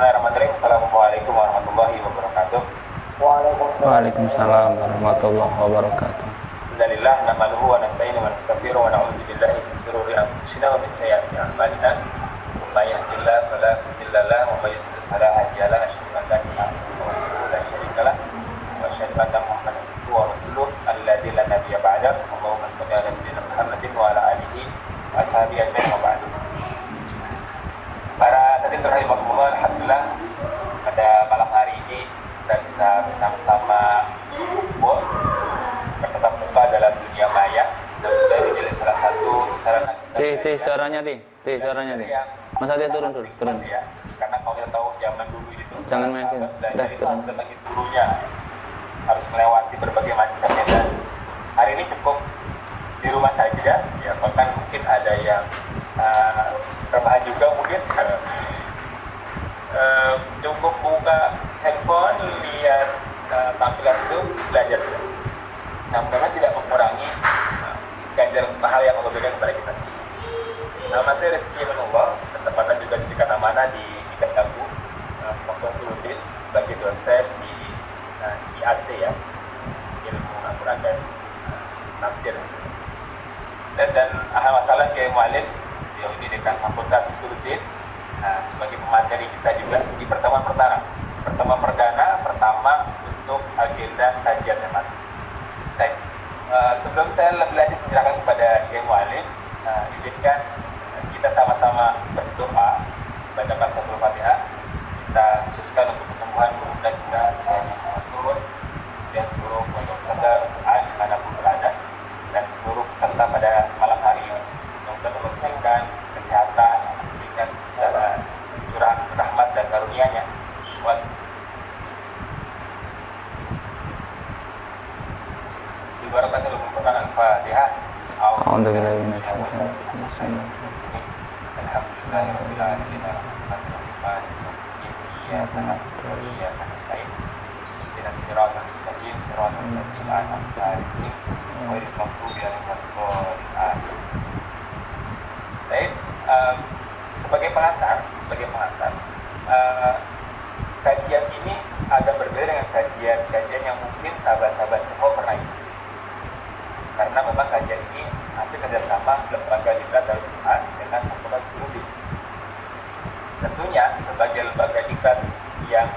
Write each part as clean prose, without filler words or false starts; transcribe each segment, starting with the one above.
Bismillahirrahmanirrahim. Assalamualaikum warahmatullahi wabarakatuh. Waalaikumsalam warahmatullahi wabarakatuh. Alhamdulillah nahmaduhu wa nasta'inuhu wa nastaghfiruh wa na'udzu billahi min shururi anfusina wa min sayyiati a'malina. May yahdihillahu fala mudilla lahu wa may yudlil fala hadiya lahu. Asyhadu an la ilaha illallah la syarika lahu wa asyhadu anna Muhammadan abduhu wa rasuluh alladzi la nabiyya ba'dahu. Allahumma shalli ala sayyidina Muhammadin wa ala alihi wa ashabihi ajma'in wa ba'du. Para hadirin rahimakumullah, alhamdulillah pada malam hari ini kita bisa bersama-sama bertatap muka dalam dunia maya, dan sudah menjadi salah satu sarana kita. Suaranya. Mas Ati turun. Ya, karena kalau kita tahu zaman dulu itu Jangan main sini. Belajar itu harus datangi gurunya, harus melewati berbagai macam medan. Hari ini cukup di rumah saja, ya bahkan mungkin ada yang rebahan juga mungkin. Cukup buka handphone, lihat tampilan itu, belajar sudah. Namun tidak mengurangi ganjar pahala yang Allah berikan kepada kita sendiri. Nama saya Rizky Menunggal, bertempatan juga di dekat mana di Dagu, Dr. Suludin sebagai dosen di IAT ya, ilmu Al-Quran dan tafsir. Dan Ahmad Salam Kiai Mu'allim beliau ini dekan Fakultas Suludin sebagai pemateri kita juga di pertemuan perdana untuk agenda kajian tematik. Baik, sebelum saya lebih lanjut menjelaskan kepada Kiai Mu'allim, izinkan kita sama-sama berdoa, bacakan satu Fatihah. Kita khususkan untuk kesembuhan guru dan juga seluruh dan seluruh pondok pesantren Al-Quran dimanapun berada, dan seluruh peserta pada malam hari ini. Semoga Allah memberikan kesehatan, memberikan curahan rahmat dan karunia-Nya. Barakatuh Al-Quran Al-Fatihah. Alhamdulillah minasyaitonir rajim. Alhamdulillahirabbil alamin. Iyyaka na'budu wa iyyaka nasta'in. Ihdinas siratal mustaqim, siratal ladzina an'amta 'alaihim ghairil maghdubi 'alaihim waladdallin. Baik, sebagai pengantar, kajian ini agak berbeda dengan kajian yang mungkin sahabat-sahabat semua pernah ikut. Karena memang kajian ini hasil kerjasama lembaga diklat Al-Quran dengan Fakultas Suludin. Tentunya sebagai lembaga diklat yang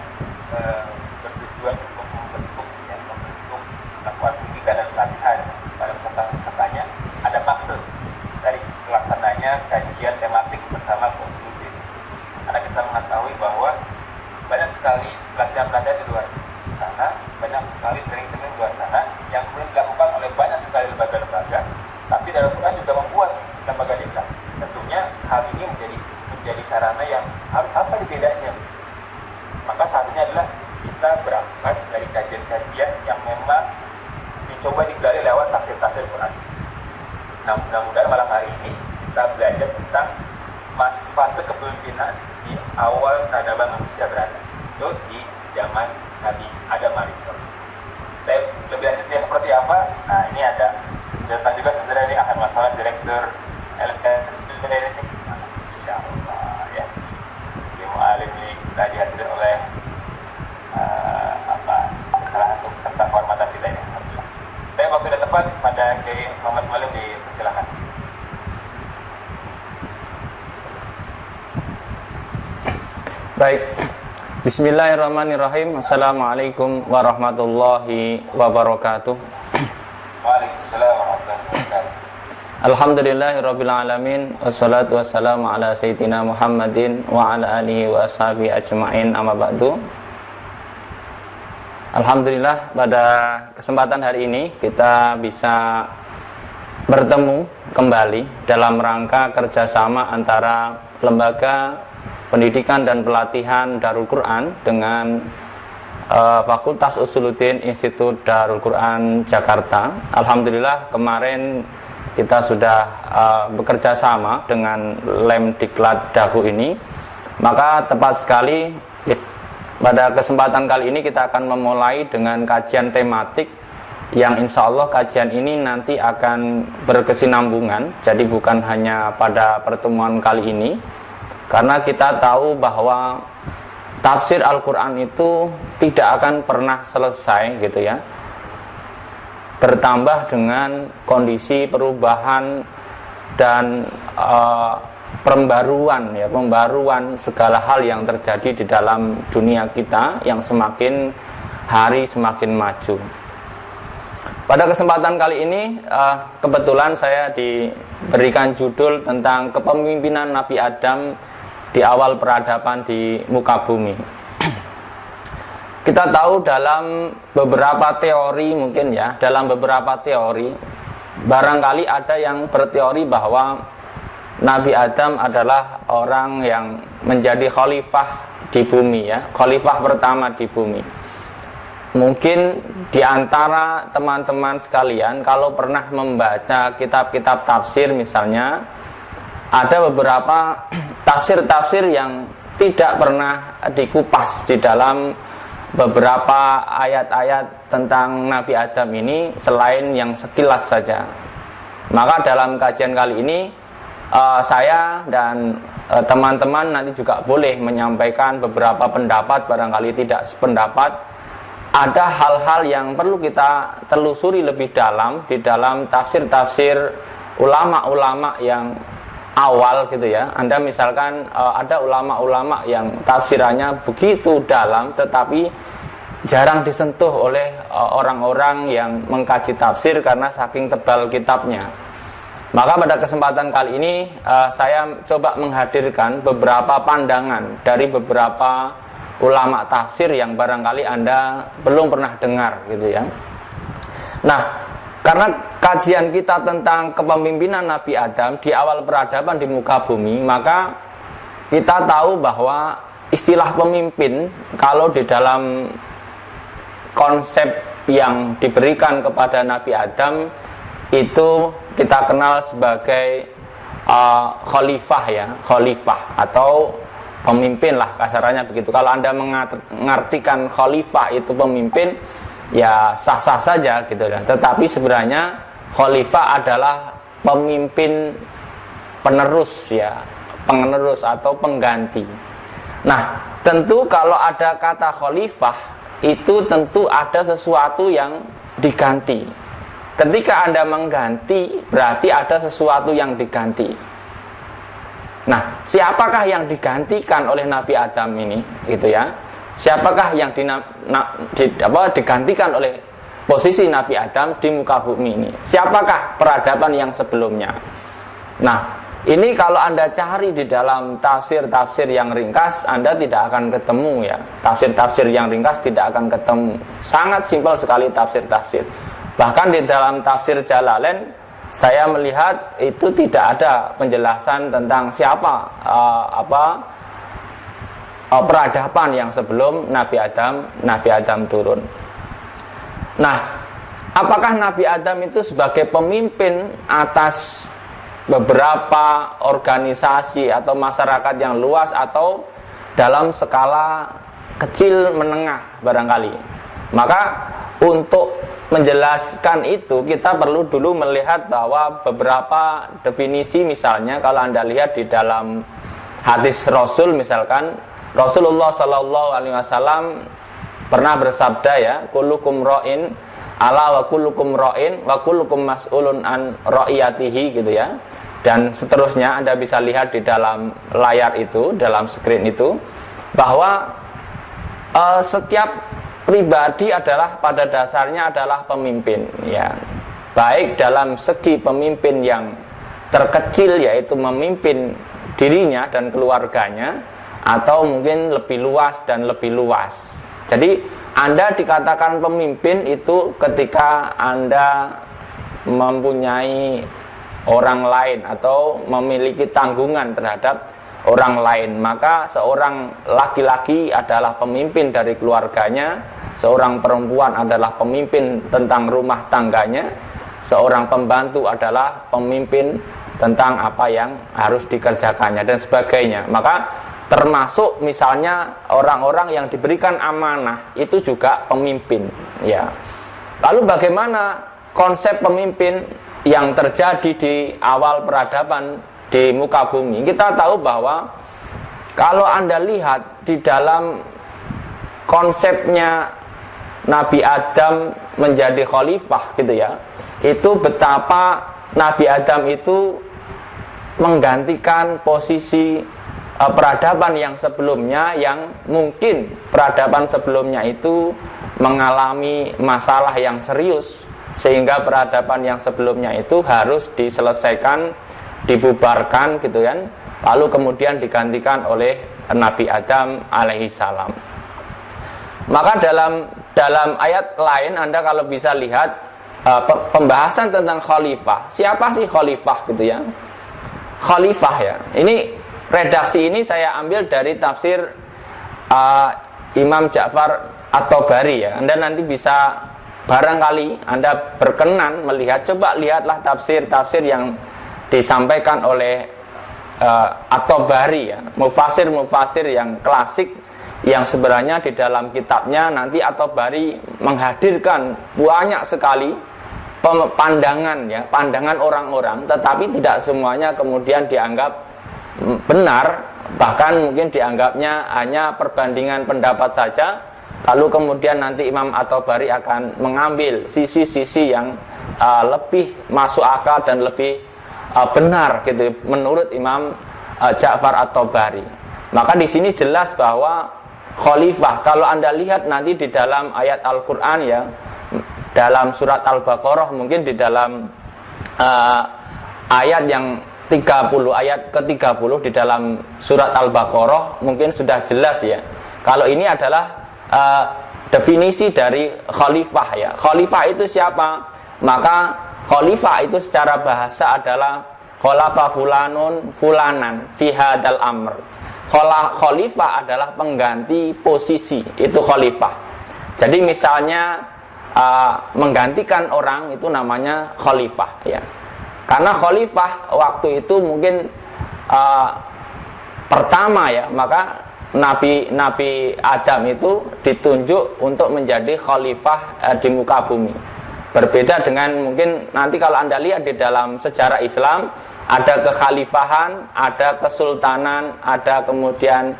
bertujuan untuk membentuk melakukan pendidikan dan pelatihan pada peserta-pesertanya, ada maksud dari pelaksananya kajian tematik bersama Fakultas Suludin. Karena kita mengetahui bahwa banyak sekali pelatihan-pelatihan di luar sana, banyak sekali training-training di luar sana yang kemudian dilakukan oleh banyak sekali lembaga-lembaga, tapi dalam Quran juga membuat lembaga diklat. Tentunya hal ini menjadi sarana yang harus apa bedanya. Maka satunya adalah kita berangkat dari kajian-kajian yang memang dicoba digali lewat tafsir-tafsir Quran. Nah, mudah-mudahan malam hari ini kita belajar tentang fase kepemimpinan di awal peradaban manusia berada, itu di zaman Nabi Adam alaihissalam. Lebih lanjutnya seperti apa? Nah, ini ada datang juga saudara ini akan masalah direktur LKS insyaallah ya. Kiai Mu'allim ini kita dihadiri oleh salah satu peserta kehormatan kita ini. Alhamdulillah. Baik, waktu sudah tepat pada Kiai Muhammad Mu'allim, dipersilakan. Baik. Bismillahirrahmanirrahim. Assalamualaikum warahmatullahi wabarakatuh. Waalaikumsalam warahmatullahi wabarakatuh. Alhamdulillahirabbil alamin, wassalatu wassalamu ala sayyidina Muhammadin wa ala alihi wa ashabihi ajmain, amma ba'du. Alhamdulillah, pada kesempatan hari ini kita bisa bertemu kembali dalam rangka kerjasama antara lembaga pendidikan dan pelatihan Darul Quran dengan Fakultas Usuluddin Institut Darul Quran Jakarta. Alhamdulillah kemarin kita sudah bekerja sama dengan Lem Diklat Dagu ini. Maka tepat sekali pada kesempatan kali ini kita akan memulai dengan kajian tematik yang insya Allah kajian ini nanti akan berkesinambungan. Jadi bukan hanya pada pertemuan kali ini, karena kita tahu bahwa tafsir Al-Quran itu tidak akan pernah selesai gitu ya, bertambah dengan kondisi perubahan dan pembaruan segala hal yang terjadi di dalam dunia kita yang semakin hari semakin maju. Pada kesempatan kali ini kebetulan saya diberikan judul tentang kepemimpinan Nabi Adam di awal peradaban di muka bumi. Kita tahu dalam beberapa teori mungkin ya, dalam beberapa teori barangkali ada yang berteori bahwa Nabi Adam adalah orang yang menjadi khalifah di bumi ya, khalifah pertama di bumi. Mungkin di antara teman-teman sekalian kalau pernah membaca kitab-kitab tafsir misalnya, ada beberapa tafsir-tafsir yang tidak pernah dikupas di dalam beberapa ayat-ayat tentang Nabi Adam ini selain yang sekilas saja. Maka dalam kajian kali ini saya dan teman-teman nanti juga boleh menyampaikan beberapa pendapat, barangkali tidak sependapat. Ada hal-hal yang perlu kita telusuri lebih dalam di dalam tafsir-tafsir ulama-ulama yang awal gitu ya. Anda misalkan ada ulama-ulama yang tafsirannya begitu dalam tetapi jarang disentuh oleh orang-orang yang mengkaji tafsir karena saking tebal kitabnya. Maka pada kesempatan kali ini saya coba menghadirkan beberapa pandangan dari beberapa ulama tafsir yang barangkali Anda belum pernah dengar gitu ya. Nah, karena kajian kita tentang kepemimpinan Nabi Adam di awal peradaban di muka bumi, maka kita tahu bahwa istilah pemimpin kalau di dalam konsep yang diberikan kepada Nabi Adam itu kita kenal sebagai khalifah ya, khalifah atau pemimpin lah kasarannya begitu. Kalau Anda mengartikan khalifah itu pemimpin, ya sah-sah saja gitu ya. Tetapi sebenarnya khalifah adalah pemimpin penerus ya, penerus atau pengganti. Nah, tentu kalau ada kata khalifah itu tentu ada sesuatu yang diganti. Ketika Anda mengganti berarti ada sesuatu yang diganti. Nah, siapakah yang digantikan oleh Nabi Adam ini gitu ya? Siapakah yang digantikan oleh posisi Nabi Adam di muka bumi ini? Siapakah peradaban yang sebelumnya? Nah, ini kalau Anda cari di dalam tafsir-tafsir yang ringkas, Anda tidak akan ketemu ya. Tafsir-tafsir yang ringkas tidak akan ketemu. Sangat simpel sekali tafsir-tafsir. Bahkan di dalam tafsir Jalalain, saya melihat itu tidak ada penjelasan tentang siapa peradaban yang sebelum Nabi Adam turun. Nah, apakah Nabi Adam itu sebagai pemimpin atas beberapa organisasi atau masyarakat yang luas atau dalam skala kecil menengah barangkali? Maka untuk menjelaskan itu kita perlu dulu melihat bahwa beberapa definisi, misalnya kalau Anda lihat di dalam hadis Rasul, misalkan Rasulullah Shallallahu Alaihi Wasallam pernah bersabda ya, kullukum ra'in ala wa kullukum ra'in wa kullukum mas'ulun an ra'iyatihi gitu ya. Dan seterusnya Anda bisa lihat di dalam layar itu, dalam screen itu, bahwa setiap pribadi adalah pada dasarnya adalah pemimpin ya. Baik dalam segi pemimpin yang terkecil yaitu memimpin dirinya dan keluarganya, atau mungkin lebih luas dan lebih luas. Jadi Anda dikatakan pemimpin itu ketika Anda mempunyai orang lain atau memiliki tanggungan terhadap orang lain. Maka seorang laki-laki adalah pemimpin dari keluarganya, seorang perempuan adalah pemimpin tentang rumah tangganya, seorang pembantu adalah pemimpin tentang apa yang harus dikerjakannya dan sebagainya. Maka termasuk misalnya orang-orang yang diberikan amanah itu juga pemimpin ya. Lalu bagaimana konsep pemimpin yang terjadi di awal peradaban di muka bumi? Kita tahu bahwa kalau Anda lihat di dalam konsepnya Nabi Adam menjadi khalifah gitu ya, itu betapa Nabi Adam itu menggantikan posisi peradaban yang sebelumnya, yang mungkin peradaban sebelumnya itu mengalami masalah yang serius, sehingga peradaban yang sebelumnya itu harus diselesaikan, dibubarkan gitu kan, lalu kemudian digantikan oleh Nabi Adam alaihissalam. Maka dalam ayat lain Anda kalau bisa lihat pembahasan tentang khalifah. Siapa sih khalifah gitu ya? Khalifah ya. Ini redaksi ini saya ambil dari tafsir Imam Ja'far At-Tabari ya. Anda nanti bisa, barangkali Anda berkenan melihat, coba lihatlah tafsir-tafsir yang disampaikan oleh At-Tabari ya, mufasir-mufasir yang klasik, yang sebenarnya di dalam kitabnya nanti At-Tabari menghadirkan banyak sekali pandangan ya, pandangan orang-orang, tetapi tidak semuanya kemudian dianggap benar, bahkan mungkin dianggapnya hanya perbandingan pendapat saja. Lalu kemudian nanti Imam At-Tabari akan mengambil sisi-sisi yang lebih masuk akal dan lebih benar gitu menurut Imam Ja'far At-Tabari. Maka di sini jelas bahwa khalifah, kalau Anda lihat nanti di dalam ayat Al-Quran ya, dalam surat Al-Baqarah, mungkin di dalam ayat yang 30, ayat ke-30 di dalam surat Al-Baqarah mungkin sudah jelas ya. Kalau ini adalah definisi dari khalifah ya. Khalifah itu siapa? Maka khalifah itu secara bahasa adalah khalafa fulanun fulanan fi hadzal amr. Khalifah adalah pengganti posisi, itu khalifah. Jadi misalnya menggantikan orang itu namanya khalifah ya. Karena khalifah waktu itu mungkin pertama ya, maka Nabi Adam itu ditunjuk untuk menjadi khalifah di muka bumi. Berbeda dengan mungkin nanti kalau Anda lihat di dalam sejarah Islam, ada kekhalifahan, ada kesultanan, ada kemudian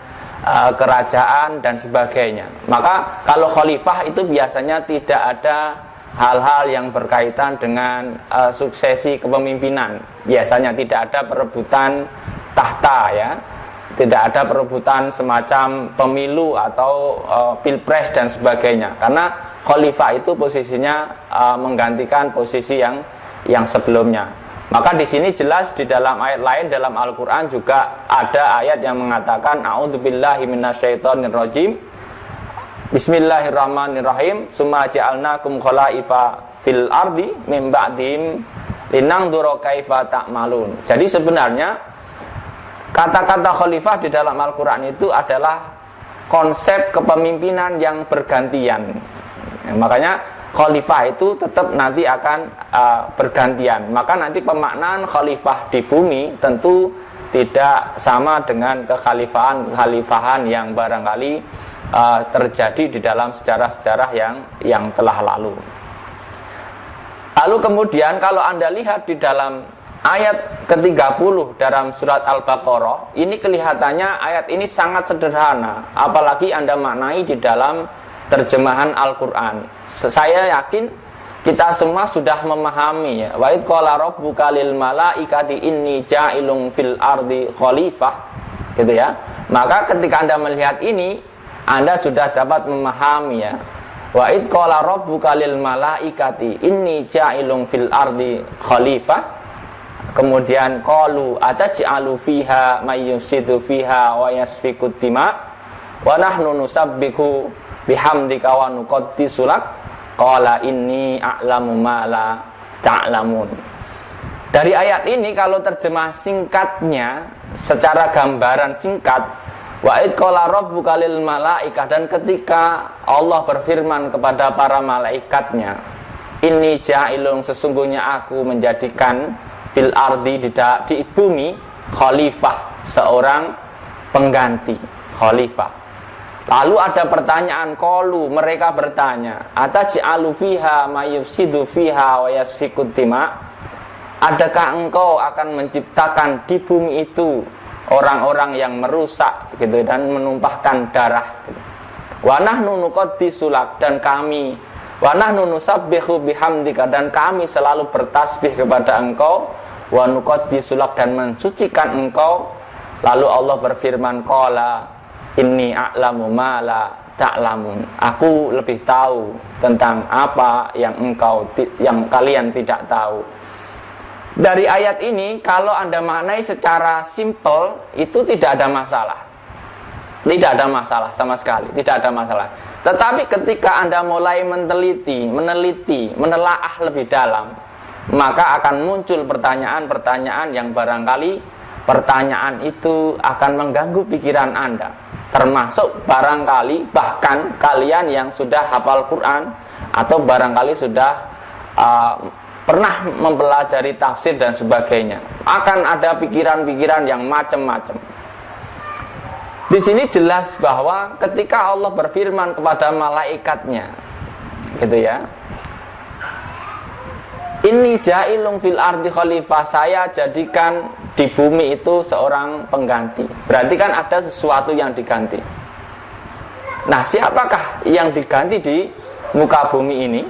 kerajaan dan sebagainya. Maka kalau khalifah itu biasanya tidak ada hal-hal yang berkaitan dengan suksesi kepemimpinan. Biasanya tidak ada perebutan tahta ya, tidak ada perebutan semacam pemilu atau pilpres dan sebagainya. Karena khalifah itu posisinya menggantikan posisi yang sebelumnya. Maka di sini jelas di dalam ayat lain dalam Al-Quran juga ada ayat yang mengatakan a'udzubillahi minasyaitonirrajim, bismillahirrahmanirrahim, summa ja'alnakum khalaifa fil ardi min ba'dihim linanzura kaifa ta'malun. Jadi sebenarnya kata-kata khalifah di dalam Al-Quran itu adalah konsep kepemimpinan yang bergantian. Makanya khalifah itu tetap nanti akan bergantian. Maka nanti pemaknaan khalifah di bumi tentu tidak sama dengan kekhalifahan yang barangkali terjadi di dalam sejarah-sejarah yang telah lalu. Lalu kemudian kalau Anda lihat di dalam ayat ke-30 dalam surat Al-Baqarah, ini kelihatannya ayat ini sangat sederhana, apalagi Anda maknai di dalam terjemahan Al-Quran. Saya yakin kita semua sudah memahami ya. Wa id qala rabbuka lil malaikati inni ja'ilun fil ardi khalifah, gitu ya. Maka ketika Anda melihat ini, Anda sudah dapat memahami ya. Wa id qala rabbuka lil malaikati inni ja'ilun fil ardi khalifah. Kemudian qalu ataj'alu fiha may yufsidu fiha wa yasfiku dima wa nahnu nusabbihu bihamdika wa nuqaddisu lak qala inni a'lamu ma la ta'lamun. Dari ayat ini kalau terjemah singkatnya secara gambaran singkat, wa id qala rabbuka lil malaikah, dan ketika Allah berfirman kepada para malaikatnya, inni ja'ilun, sesungguhnya aku menjadikan fil ardi, di bumi, khalifah, seorang pengganti, khalifah. Lalu ada pertanyaan, qalu, mereka bertanya, ataj'alu fiha may yufsidu fiha wa yasfiku dima, adakah engkau akan menciptakan di bumi itu orang-orang yang merusak gitu dan menumpahkan darah gitu. Wa nahnu nuqaddisulak, dan kami wa nahnu nusabbihu bihamdika, dan kami selalu bertasbih kepada engkau, wa nuqaddisulak, dan mensucikan engkau. Lalu Allah berfirman, qala inni a'lamu ma la ta'lamun, aku lebih tahu tentang apa yang kalian tidak tahu. Dari ayat ini kalau Anda maknai secara simpel itu tidak ada masalah. Tidak ada masalah sama sekali, tidak ada masalah. Tetapi ketika Anda mulai meneliti, menelaah lebih dalam, maka akan muncul pertanyaan-pertanyaan yang barangkali pertanyaan itu akan mengganggu pikiran Anda. Termasuk barangkali bahkan kalian yang sudah hafal Quran atau barangkali sudah pernah mempelajari tafsir dan sebagainya, akan ada pikiran-pikiran yang macam-macam. Di sini jelas bahwa ketika Allah berfirman kepada malaikatnya, gitu ya, ini ja'ilun fil ardi khalifah, saya jadikan di bumi itu seorang pengganti. Berarti kan ada sesuatu yang diganti. Nah, siapakah yang diganti di muka bumi ini?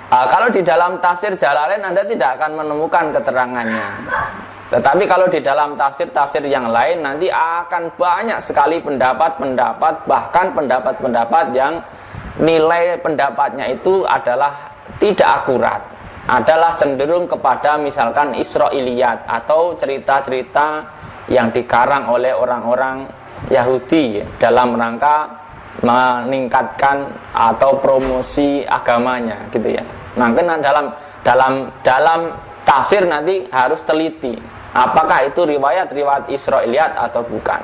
Kalau di dalam tafsir Jalalain Anda tidak akan menemukan keterangannya. Tetapi kalau di dalam tafsir-tafsir yang lain nanti akan banyak sekali pendapat-pendapat, bahkan pendapat-pendapat yang nilai pendapatnya itu adalah tidak akurat, adalah cenderung kepada misalkan Israiliyat atau cerita-cerita yang dikarang oleh orang-orang Yahudi dalam rangka meningkatkan atau promosi agamanya gitu ya. Nah, dalam tafsir nanti harus teliti apakah itu riwayat-riwayat Israiliyat atau bukan.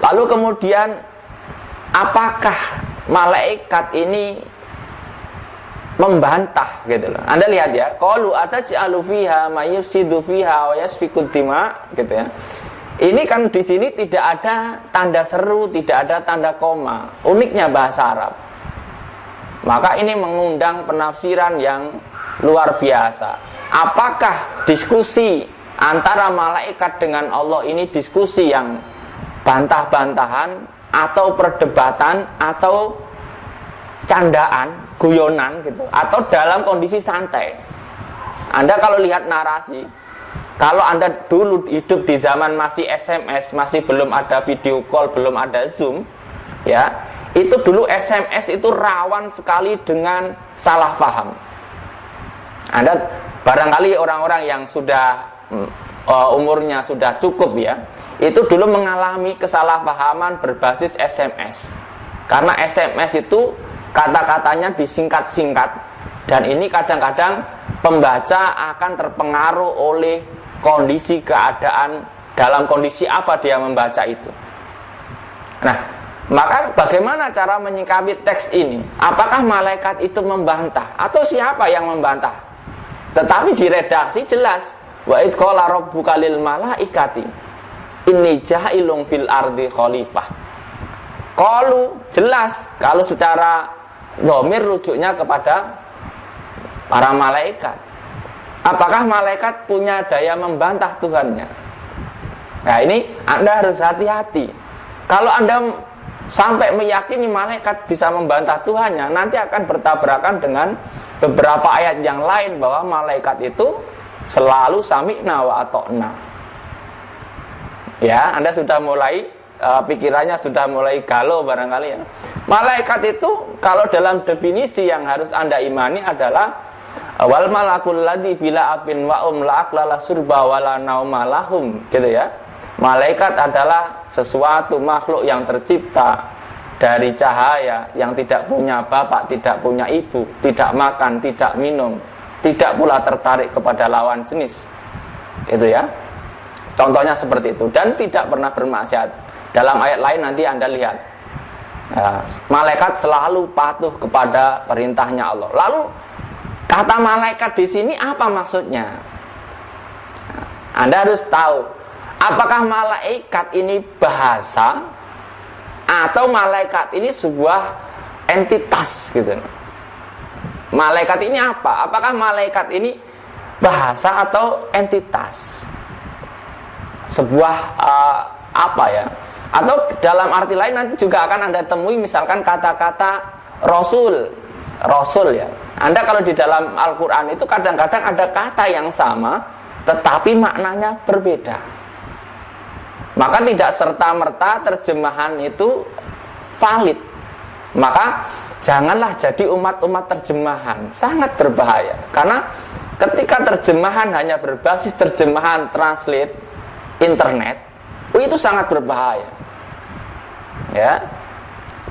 Lalu kemudian apakah malaikat ini membantah gitu loh. Anda lihat ya, qalu ataj'alu fiha may yufsidu fiha wa yasfikud dima gitu ya. Ini kan di sini tidak ada tanda seru, tidak ada tanda koma. Uniknya bahasa Arab. Maka ini mengundang penafsiran yang luar biasa. Apakah diskusi antara malaikat dengan Allah ini diskusi yang bantah-bantahan atau perdebatan atau candaan, guyonan gitu, atau dalam kondisi santai? Anda kalau lihat narasi, kalau Anda dulu hidup di zaman masih SMS, masih belum ada video call, belum ada Zoom, ya, itu dulu SMS itu rawan sekali dengan salah paham. Anda barangkali orang-orang yang sudah umurnya sudah cukup ya, itu dulu mengalami kesalahpahaman berbasis SMS. Karena SMS itu kata-katanya disingkat-singkat, dan ini kadang-kadang pembaca akan terpengaruh oleh kondisi keadaan, dalam kondisi apa dia membaca itu. Nah, maka bagaimana cara menyikapi teks ini? Apakah malaikat itu membantah atau siapa yang membantah? Tetapi di redaksi jelas, wa id qala rabbuka lil malaikati inni ja'ilun fil ardi khalifah. Qalu jelas, kalau secara dhamir rujuknya kepada para malaikat. Apakah malaikat punya daya membantah Tuhannya? Nah, ini Anda harus hati-hati. Kalau Anda sampai meyakini malaikat bisa membantah Tuhannya, nanti akan bertabrakan dengan beberapa ayat yang lain bahwa malaikat itu selalu sami'na wa ata'na. Ya, Anda sudah mulai pikirannya sudah mulai galau barangkali ya. Malaikat itu kalau dalam definisi yang harus Anda imani adalah wal malakul ladzi bila apin wa la aqlala surba wala nauma lahum, gitu ya. Malaikat adalah sesuatu makhluk yang tercipta dari cahaya, yang tidak punya bapak, tidak punya ibu, tidak makan, tidak minum, tidak pula tertarik kepada lawan jenis. Itu ya. Contohnya seperti itu, dan tidak pernah bermaksiat. Dalam ayat lain nanti Anda lihat, malaikat selalu patuh kepada perintahnya Allah. Lalu kata malaikat di sini apa maksudnya? Anda harus tahu, apakah malaikat ini bahasa atau malaikat ini sebuah entitas gitu. Malaikat ini apa? Apakah malaikat ini bahasa atau entitas? sebuah apa ya? Atau dalam arti lain nanti juga akan Anda temui misalkan kata-kata rasul ya. Anda kalau di dalam Al-Qur'an itu kadang-kadang ada kata yang sama tetapi maknanya berbeda. Maka tidak serta-merta terjemahan itu valid. Maka janganlah jadi umat-umat terjemahan, sangat berbahaya. Karena ketika terjemahan hanya berbasis terjemahan translate internet, itu sangat berbahaya. Ya.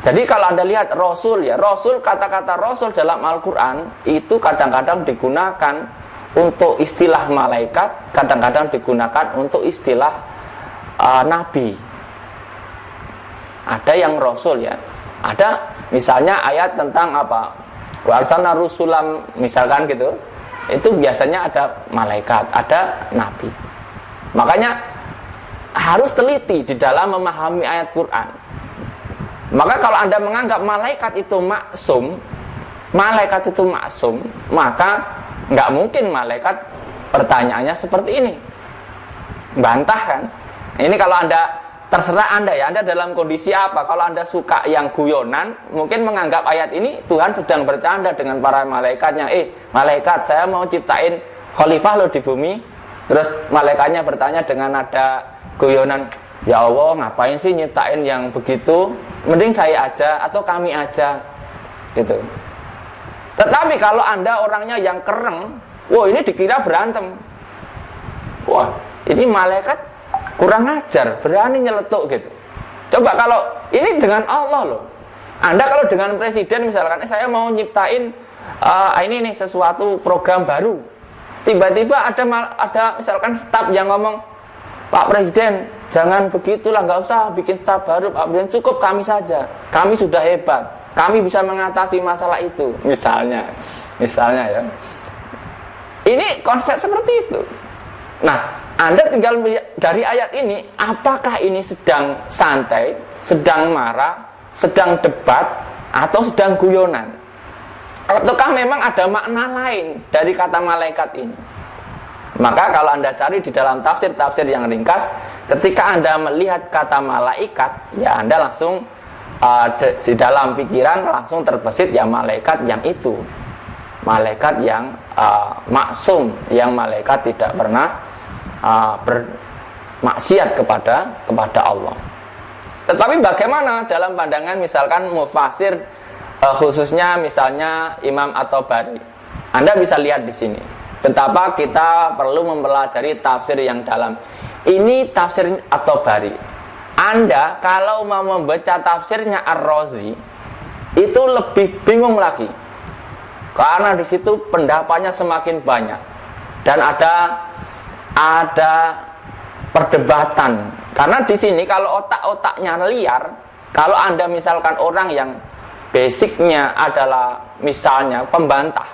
Jadi kalau Anda lihat rasul ya, rasul, kata-kata rasul dalam Al-Qur'an itu kadang-kadang digunakan untuk istilah malaikat, kadang-kadang digunakan untuk istilah nabi. Ada yang rasul ya. Ada misalnya ayat tentang apa? Wa arsalna rusulam misalkan gitu. Itu biasanya ada malaikat, ada nabi. Makanya harus teliti di dalam memahami ayat Quran. Maka kalau Anda menganggap malaikat itu maksum, maka nggak mungkin malaikat pertanyaannya seperti ini. Bantah kan? Ini kalau Anda, terserah Anda ya, Anda dalam kondisi apa. Kalau Anda suka yang guyonan, mungkin menganggap ayat ini Tuhan sedang bercanda dengan para malaikatnya. Malaikat, saya mau ciptain khalifah loh di bumi. Terus malaikatnya bertanya dengan nada guyonan, ya Allah, ngapain sih nyiptain yang begitu? Mending saya aja atau kami aja gitu. Tetapi kalau Anda orangnya yang kereng, wah ini dikira berantem. Wah, ini malaikat kurang ajar, berani nyeletuk gitu. Coba kalau ini dengan Allah loh. Anda kalau dengan presiden misalkan, saya mau nyiptain ini nih sesuatu program baru. Tiba-tiba ada misalkan staf yang ngomong, Pak Presiden, jangan begitulah, nggak usah bikin staf baru, Pak Presiden, cukup kami saja. Kami sudah hebat, kami bisa mengatasi masalah itu. Misalnya ya. Ini konsep seperti itu. Nah, Anda tinggal dari ayat ini, apakah ini sedang santai, sedang marah, sedang debat, atau sedang guyonan? Ataukah memang ada makna lain dari kata malaikat ini? Maka kalau Anda cari di dalam tafsir-tafsir yang ringkas, ketika Anda melihat kata malaikat, ya Anda langsung di dalam pikiran langsung terbesit ya malaikat yang itu. Malaikat yang maksum, yang malaikat tidak pernah bermaksiat kepada Allah. Tetapi bagaimana dalam pandangan misalkan mufasir, khususnya misalnya Imam At-Tabari? Anda bisa lihat di sini betapa kita perlu mempelajari tafsir yang dalam. Ini tafsir At-Tabari. Anda kalau mau membaca tafsirnya Ar-Razi itu lebih bingung lagi, karena di situ pendapatnya semakin banyak dan ada perdebatan. Karena di sini kalau otak-otaknya liar, kalau Anda misalkan orang yang basicnya adalah misalnya pembantah,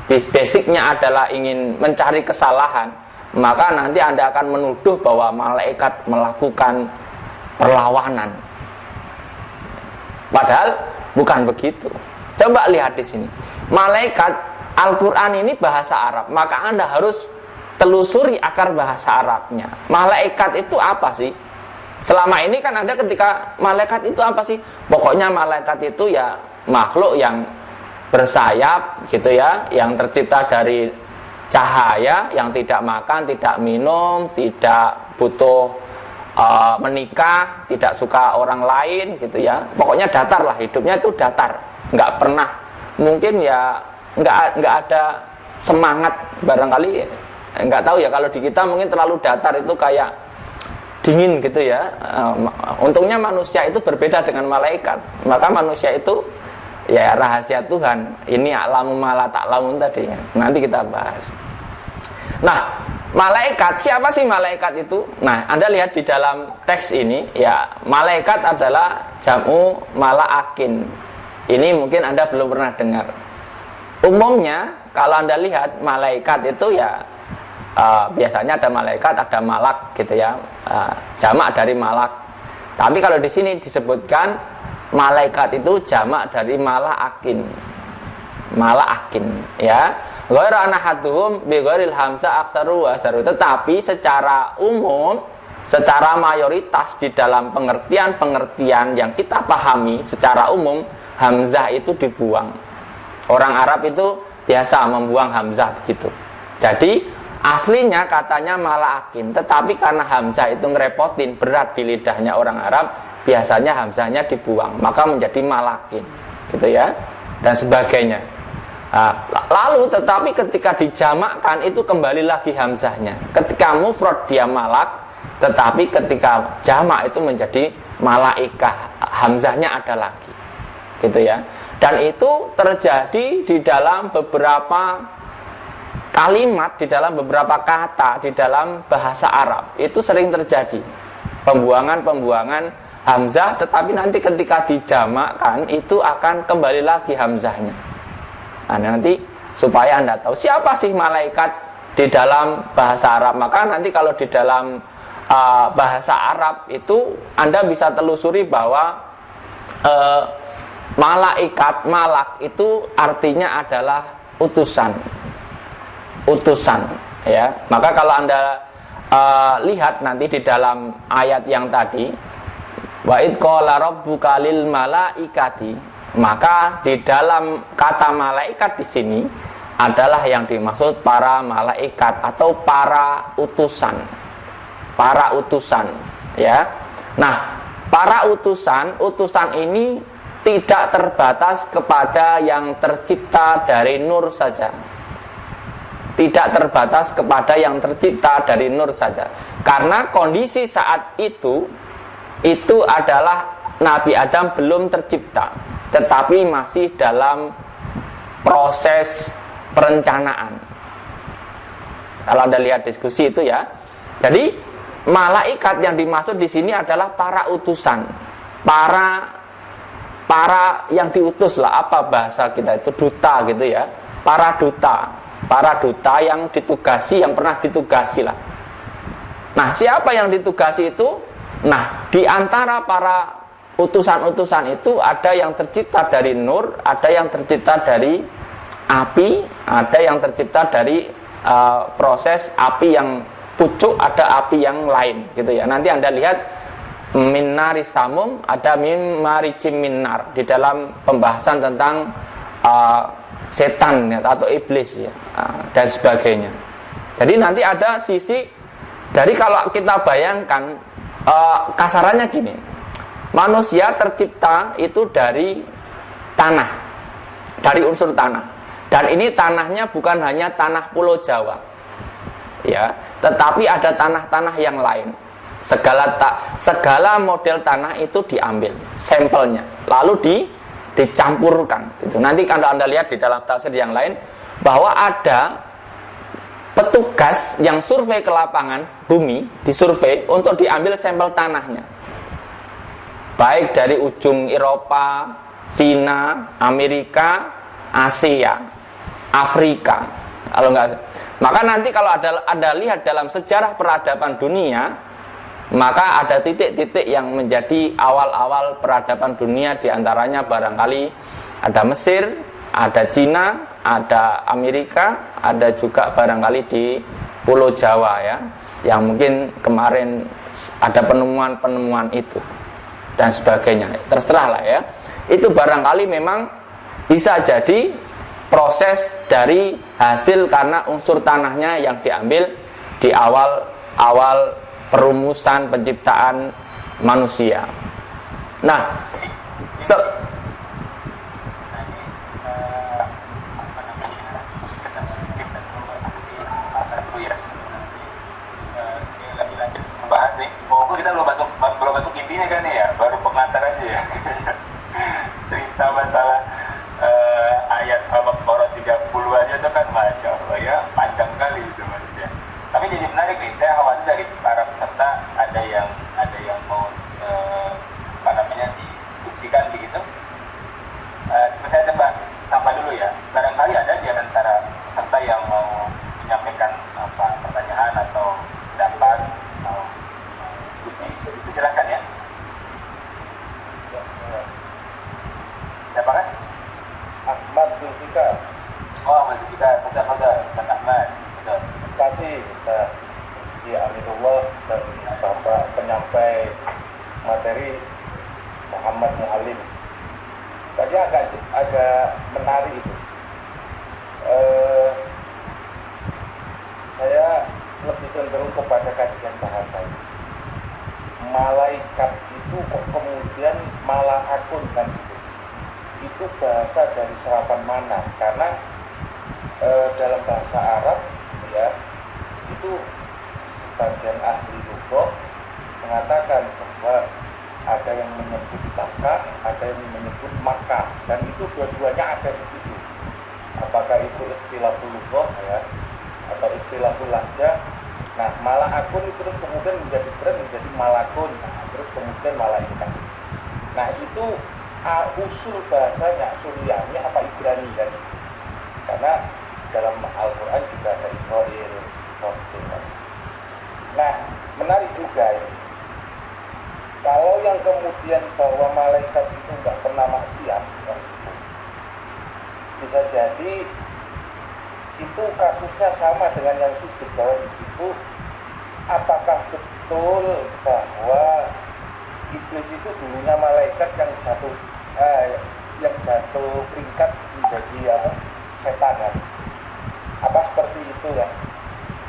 basicnya adalah ingin mencari kesalahan, maka nanti Anda akan menuduh bahwa malaikat melakukan perlawanan. Padahal bukan begitu. Coba lihat di sini. Malaikat, Al-Quran ini bahasa Arab, maka Anda harus telusuri akar bahasa Arabnya. Malaikat itu apa sih? Selama ini kan Anda ketika malaikat itu apa sih? Pokoknya malaikat itu ya makhluk yang bersayap gitu ya, yang tercipta dari cahaya, yang tidak makan, tidak minum, tidak butuh menikah, tidak suka orang lain gitu ya. Pokoknya datar lah, hidupnya itu datar, nggak pernah, mungkin ya nggak ada semangat, barangkali nggak tahu ya, kalau di kita mungkin terlalu datar itu kayak dingin gitu ya. Untungnya manusia itu berbeda dengan malaikat. Maka manusia itu ya rahasia Tuhan. Ini a'lamu ma la ta'lamun tadi. Nanti kita bahas. Nah, malaikat, siapa sih malaikat itu? Nah, Anda lihat di dalam teks ini ya, malaikat adalah jam'u malaakin. Ini mungkin Anda belum pernah dengar. Umumnya kalau Anda lihat malaikat itu ya biasanya ada malaikat, ada malak gitu ya, jamak dari malak. Tapi kalau di sini disebutkan malaikat itu jamak dari malaakin. Malaakin ya. Ghairu anahaduhum bi ghairil hamzah aktsaru wa asaru. Tetapi secara umum, secara mayoritas di dalam pengertian-pengertian yang kita pahami secara umum, hamzah itu dibuang. Orang Arab itu biasa membuang hamzah begitu. Jadi aslinya katanya malaakin, tetapi karena hamzah itu ngerepotin, berat di lidahnya orang Arab, biasanya hamzahnya dibuang, maka menjadi malakin, gitu ya, dan sebagainya. Nah, lalu tetapi ketika dijamakkan itu kembali lagi hamzahnya. Ketika mufrad dia malak, tetapi ketika jamak itu menjadi malaikah, hamzahnya ada lagi, gitu ya. Dan itu terjadi di dalam beberapa kalimat, di dalam beberapa kata di dalam bahasa Arab. Itu sering terjadi pembuangan hamzah, tetapi nanti ketika dijamakkan itu akan kembali lagi hamzahnya. Nah, nanti supaya Anda tahu siapa sih malaikat di dalam bahasa Arab, maka nanti kalau di dalam bahasa Arab itu Anda bisa telusuri bahwa malaikat, malak itu artinya adalah utusan, ya. Maka kalau Anda lihat nanti di dalam ayat yang tadi, wa id qala rabbuka lil malaikati, maka di dalam kata malaikat di sini adalah yang dimaksud para malaikat atau para utusan, ya. Nah, para utusan ini tidak terbatas kepada yang tercipta dari nur saja. Tidak terbatas kepada yang tercipta dari nur saja. Karena kondisi saat itu adalah Nabi Adam belum tercipta, tetapi masih dalam proses perencanaan. Kalau Anda lihat diskusi itu ya. Jadi malaikat yang dimaksud di sini adalah para utusan, para yang diutus lah, apa bahasa kita itu, duta gitu ya. Para duta yang ditugasi, yang pernah ditugasi lah. Nah, siapa yang ditugasi itu? Nah, di antara para utusan-utusan itu ada yang tercipta dari nur, ada yang tercipta dari api, ada yang tercipta dari proses api yang pucuk, ada api yang lain gitu ya. Nanti Anda lihat minnari samum, ada min maricim minnar di dalam pembahasan tentang setan ya, atau iblis ya, dan sebagainya. Jadi nanti ada sisi dari, kalau kita bayangkan kasarannya gini, manusia tercipta itu dari tanah, dari unsur tanah, dan ini tanahnya bukan hanya tanah Pulau Jawa ya, tetapi ada tanah-tanah yang lain. Segala model tanah itu diambil sampelnya, lalu dicampurkan gitu. Nanti kalau Anda lihat di dalam tafsir yang lain bahwa ada petugas yang survei ke lapangan bumi, disurvei untuk diambil sampel tanahnya, baik dari ujung Eropa, Cina, Amerika, Asia, Afrika. Kalau enggak, maka nanti kalau Anda lihat dalam sejarah peradaban dunia, maka ada titik-titik yang menjadi awal-awal peradaban dunia, diantaranya barangkali ada Mesir, ada Cina, ada Amerika, ada juga barangkali di Pulau Jawa ya, yang mungkin kemarin ada penemuan-penemuan itu dan sebagainya. Terserah lah ya. Itu barangkali memang bisa jadi proses dari hasil karena unsur tanahnya yang diambil di awal perumusan penciptaan manusia. Nah, bahas nih, kita belum masuk intinya kan ya, baru pengantar aja ya. Cerita masalah ayat Al-Baqarah 30 aja itu kan Masya Allah ya, panjang kali itu maksudnya. Tapi jadi menarik nih, saya khawatir dari para peserta ada yang mau diskusikan begitu. Saya coba sapa dulu ya. Barangkali ada di antara peserta yang mau menyampaikan pertanyaan atau pendapat, diskusi. Silakan ya. Muhammad Muallim. Tadi agak menarik itu. Saya lebih cenderung kepada kajian bahasa. Malaikat itu kok kemudian malakun kan gitu. Itu bahasa dari serapan mana? Karena dalam bahasa Arab ya itu sebagian ahli lugah mengatakan bahwa ada yang menyebut baka, ada yang menyebut maka, dan itu dua-duanya ada di situ. Apakah itu istilahul lugah ya atau istilahul lahjah? Nah, malakun terus kemudian menjadi berat menjadi malakun, terus kemudian malaikat. Nah, itu usul bahasanya Suryani apa Ibrani kan? Karena dalam Al-Quran juga ada Israel. Nah, menarik juga ini. Kalau yang kemudian bahwa malaikat itu nggak pernah maksiat, ya, bisa jadi itu kasusnya sama dengan yang sujud, bahwa di situ apakah betul bahwa iblis itu dulunya malaikat yang jatuh peringkat menjadi setan kan? Apa seperti itu ya?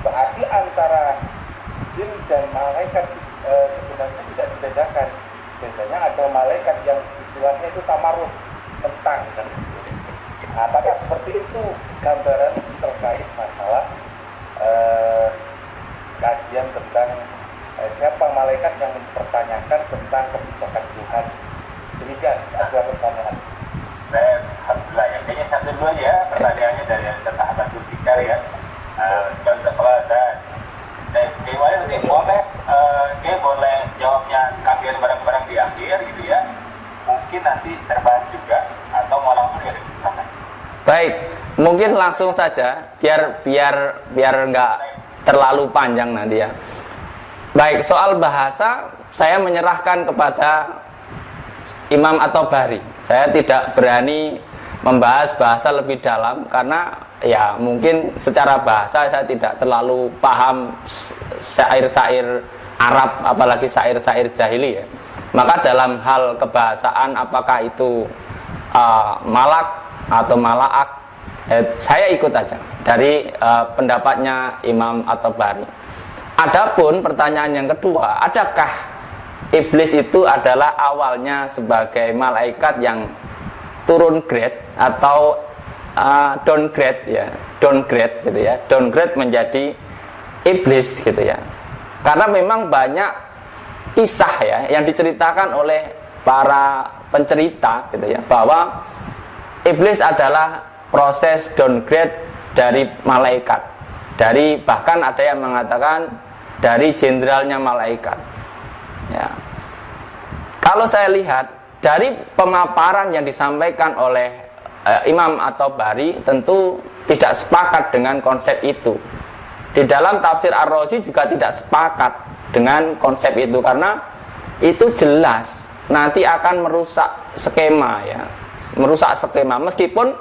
Berarti antara jin dan malaikat sebenarnya tidak dibedakan. Bedanya ada malaikat yang istilahnya itu tamarruh, mentang kan? Apakah seperti itu gambaran terkait masalah kajian tentang siapa malaikat yang mempertanyakan tentang kebijakan Tuhan? Demikian ada pertanyaan. Alhamdulillah ya, kayaknya satu dulu ya pertanyaannya dari Ustaz Ahmad Zulfikar ya. Sebentar dan gimana nanti boleh jawabnya sekalian bareng-bareng di akhir gitu ya. Mungkin nanti terbahas juga atau mau langsung ya disana. Baik, mungkin langsung saja biar nggak terlalu panjang nanti ya. Baik, soal bahasa saya menyerahkan kepada Imam At-Tabari. Saya tidak berani membahas bahasa lebih dalam karena ya mungkin secara bahasa saya tidak terlalu paham syair-syair Arab, apalagi syair-syair jahili ya. Maka dalam hal kebahasaan apakah itu malak atau malaak, saya ikut aja dari pendapatnya Imam At-Tabari. Adapun pertanyaan yang kedua, adakah iblis itu adalah awalnya sebagai malaikat yang turun grade atau downgrade ya, downgrade gitu ya, downgrade menjadi iblis gitu ya. Karena memang banyak kisah ya yang diceritakan oleh para pencerita gitu ya, bahwa iblis adalah proses downgrade dari malaikat, dari bahkan ada yang mengatakan dari jenderalnya malaikat ya. Kalau saya lihat dari pemaparan yang disampaikan oleh Imam At-Tabari, tentu tidak sepakat dengan konsep itu. Di dalam tafsir Ar-Razi juga tidak sepakat dengan konsep itu, karena itu jelas nanti akan merusak skema ya, merusak skema. Meskipun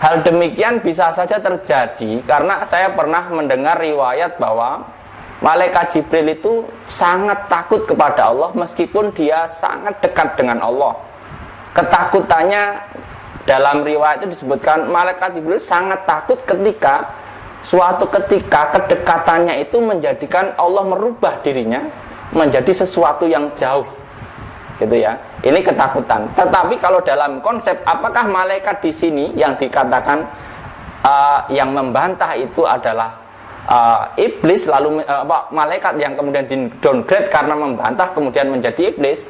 hal demikian bisa saja terjadi, karena saya pernah mendengar riwayat bahwa malaikat Jibril itu sangat takut kepada Allah meskipun dia sangat dekat dengan Allah. Ketakutannya dalam riwayat itu disebutkan malaikat Jibril sangat takut ketika suatu ketika kedekatannya itu menjadikan Allah merubah dirinya menjadi sesuatu yang jauh gitu ya. Ini ketakutan. Tetapi kalau dalam konsep apakah malaikat di sini yang dikatakan yang membantah itu adalah iblis, lalu malaikat yang kemudian di downgrade karena membantah kemudian menjadi iblis,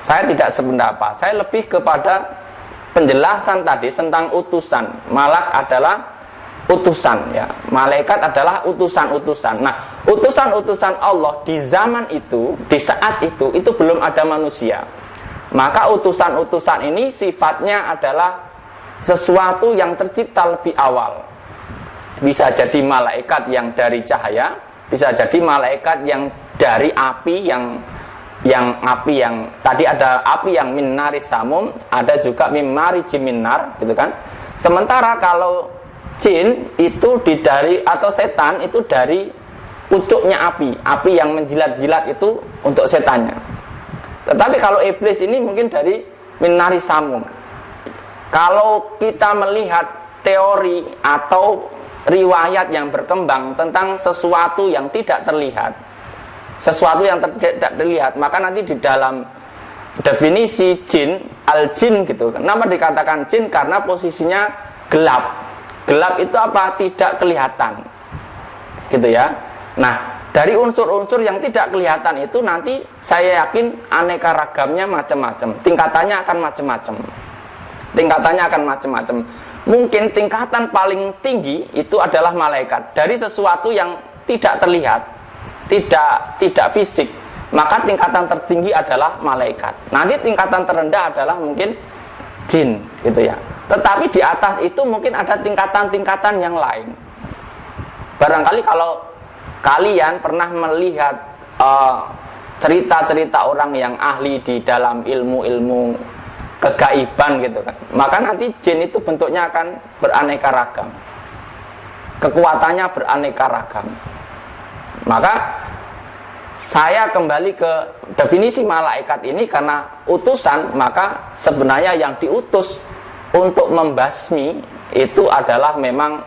saya tidak sependapat. Saya lebih kepada penjelasan tadi tentang utusan. Malak adalah utusan ya, malaikat adalah utusan-utusan. Nah, utusan-utusan Allah di zaman itu, di saat itu belum ada manusia. Maka utusan-utusan ini sifatnya adalah sesuatu yang tercipta lebih awal. Bisa jadi malaikat yang dari cahaya, bisa jadi malaikat yang dari api, yang api yang tadi ada api yang min naris samum, ada juga min mariji min nar gitu kan. Sementara kalau jin itu dari atau setan itu dari pucuknya api yang menjilat-jilat itu untuk setannya. Tetapi kalau iblis ini mungkin dari min nari samum. Kalau kita melihat teori atau riwayat yang berkembang tentang sesuatu yang tidak terlihat, sesuatu yang tidak terlihat, maka nanti di dalam definisi jin, al-jin gitu. Kenapa dikatakan jin? Karena posisinya gelap. Gelap itu apa? Tidak kelihatan. Gitu ya. Nah, dari unsur-unsur yang tidak kelihatan itu nanti saya yakin aneka ragamnya macam-macam. Tingkatannya akan macam-macam. Tingkatannya akan macam-macam. Mungkin tingkatan paling tinggi itu adalah malaikat. Dari sesuatu yang tidak terlihat, tidak fisik, maka tingkatan tertinggi adalah malaikat. Nanti tingkatan terendah adalah mungkin jin, gitu ya. Tetapi di atas itu mungkin ada tingkatan-tingkatan yang lain. Barangkali kalau kalian pernah melihat cerita-cerita orang yang ahli di dalam ilmu-ilmu kegaiban gitu kan, maka nanti jin itu bentuknya akan beraneka ragam, kekuatannya beraneka ragam. Maka saya kembali ke definisi malaikat ini karena utusan, maka sebenarnya yang diutus untuk membasmi itu adalah memang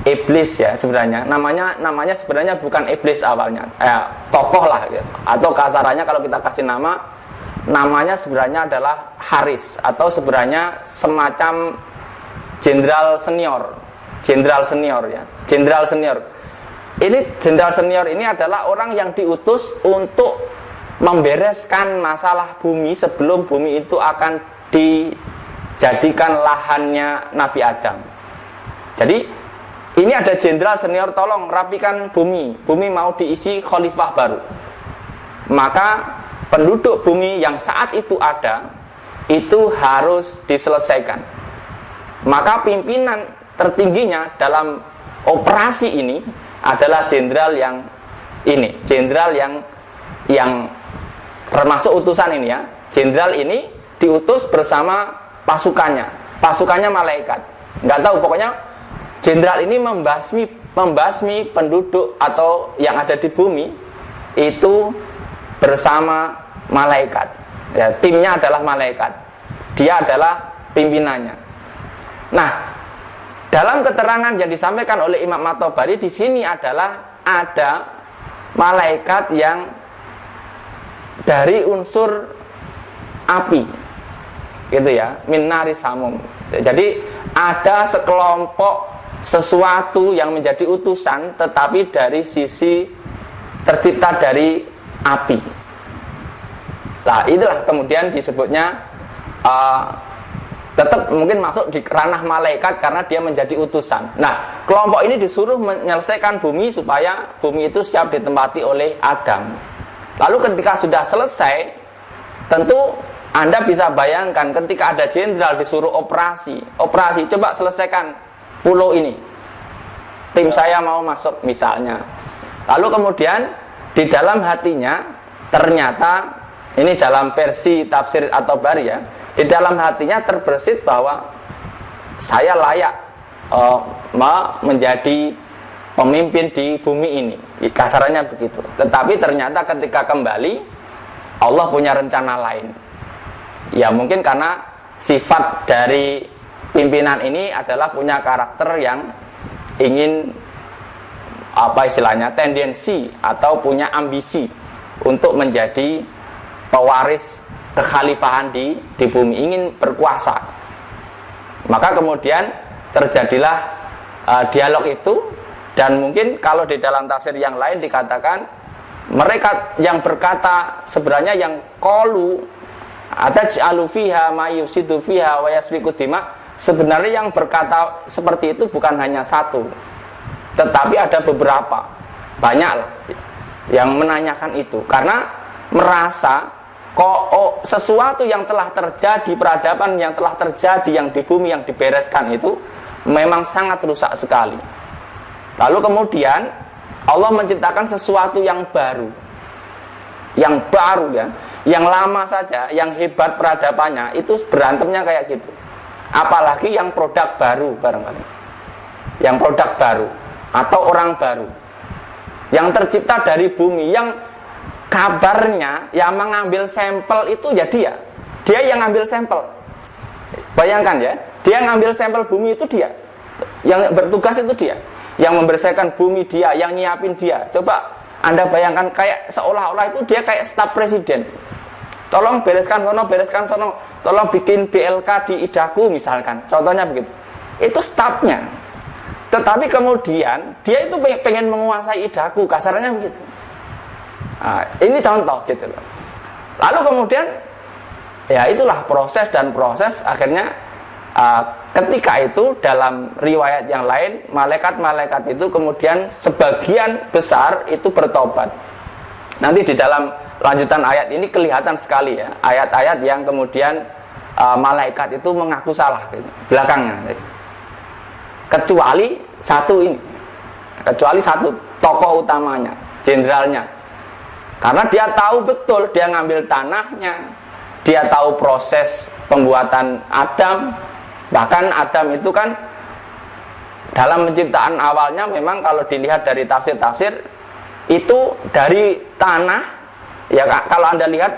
iblis ya sebenarnya. Namanya sebenarnya bukan iblis awalnya, tokoh lah gitu. Atau kasarannya kalau kita kasih namanya sebenarnya adalah Haris, atau sebenarnya semacam jenderal senior ya, jenderal senior. Ini jenderal senior ini adalah orang yang diutus untuk membereskan masalah bumi sebelum bumi itu akan dijadikan lahannya Nabi Adam. Jadi ini ada jenderal senior, tolong rapikan bumi mau diisi khalifah baru. Maka penduduk bumi yang saat itu ada itu harus diselesaikan. Maka pimpinan tertingginya dalam operasi ini adalah jenderal yang ini, jenderal yang termasuk utusan ini ya. Jenderal ini diutus bersama pasukannya malaikat. Nggak tahu, pokoknya jenderal ini membasmi penduduk atau yang ada di bumi itu bersama malaikat. Ya, timnya adalah malaikat. Dia adalah pimpinannya. Nah, dalam keterangan yang disampaikan oleh Imam At-Tabari di sini adalah ada malaikat yang dari unsur api, gitu ya, min nari samum. Jadi ada sekelompok sesuatu yang menjadi utusan, tetapi dari sisi tercipta dari api. Nah, itulah kemudian disebutnya tetap mungkin masuk di ranah malaikat karena dia menjadi utusan. Nah, kelompok ini disuruh menyelesaikan bumi supaya bumi itu siap ditempati oleh Adam. Lalu ketika sudah selesai, tentu Anda bisa bayangkan ketika ada jenderal disuruh operasi, coba selesaikan pulau ini. Tim saya mau masuk misalnya. Lalu kemudian di dalam hatinya ternyata, ini dalam versi tafsir At-Tabari ya, di dalam hatinya terbersit bahwa saya layak menjadi pemimpin di bumi ini. Kasarannya begitu. Tetapi ternyata ketika kembali, Allah punya rencana lain. Ya mungkin karena sifat dari pimpinan ini adalah punya karakter yang ingin tendensi atau punya ambisi untuk menjadi pewaris kekhalifahan di bumi, ingin berkuasa. Maka kemudian terjadilah dialog itu, dan mungkin kalau di dalam tafsir yang lain dikatakan mereka yang berkata sebenarnya yang qalu ataj'alu fiha ma yufsidu fiha wa yasfiku dima, sebenarnya yang berkata seperti itu bukan hanya satu, tetapi ada beberapa, banyak lah yang menanyakan itu karena merasa sesuatu yang telah terjadi, peradaban yang telah terjadi yang di bumi yang dibereskan itu memang sangat rusak sekali. Lalu kemudian Allah menciptakan sesuatu yang baru ya, yang lama saja, yang hebat peradabannya itu berantemnya kayak gitu. Apalagi yang produk baru barangkali, yang produk baru atau orang baru yang tercipta dari bumi, yang kabarnya yang mengambil sampel itu ya dia yang ngambil sampel. Bayangkan ya, dia ngambil sampel bumi itu dia, yang bertugas itu dia, yang membersihkan bumi dia, yang nyiapin dia. Coba Anda bayangkan, kayak seolah-olah itu dia kayak staf presiden. Tolong bereskan sono, tolong bikin BLK di Idaku misalkan, contohnya begitu. Itu stafnya. Tetapi kemudian dia itu pengen menguasai Idaku, kasarnya begitu. Nah, ini contoh gitu loh. Lalu kemudian ya itulah proses akhirnya ketika itu dalam riwayat yang lain, malaikat-malaikat itu kemudian sebagian besar itu bertobat. Nanti di dalam lanjutan ayat ini kelihatan sekali ya, ayat-ayat yang kemudian malaikat itu mengaku salah gitu, belakangnya. Kecuali satu tokoh utamanya, jenderalnya. Karena dia tahu betul, dia ngambil tanahnya, dia tahu proses pembuatan Adam. Bahkan Adam itu kan dalam penciptaan awalnya memang kalau dilihat dari tafsir-tafsir itu dari tanah. Ya kalau Anda lihat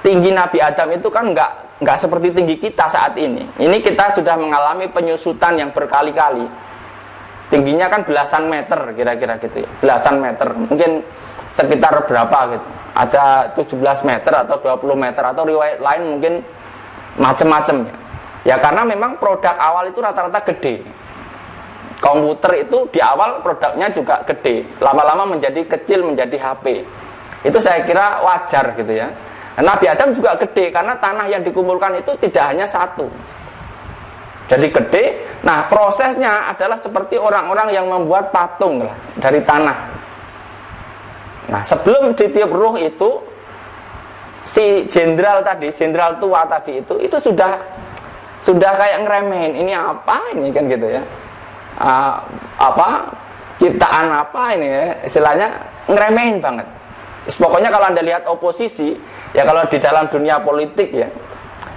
tinggi Nabi Adam itu kan nggak seperti tinggi kita saat ini. Ini kita sudah mengalami penyusutan yang berkali-kali. Tingginya kan belasan meter kira-kira gitu ya. Belasan meter, mungkin sekitar berapa gitu. Ada 17 meter atau 20 meter atau riwayat lain mungkin macam-macam ya. Ya karena memang produk awal itu rata-rata gede. Komputer itu di awal produknya juga gede. Lama-lama menjadi kecil, menjadi HP. Itu saya kira wajar gitu ya. Nabi Adam juga gede karena tanah yang dikumpulkan itu tidak hanya satu. Jadi gede. Nah prosesnya adalah seperti orang-orang yang membuat patung lah dari tanah. Nah sebelum ditiup ruh itu si jenderal tua tadi itu sudah kayak ngeremehin, ini apa ini kan gitu ya, ciptaan apa ini ya, istilahnya ngeremehin banget. Pokoknya kalau Anda lihat oposisi ya, kalau di dalam dunia politik ya,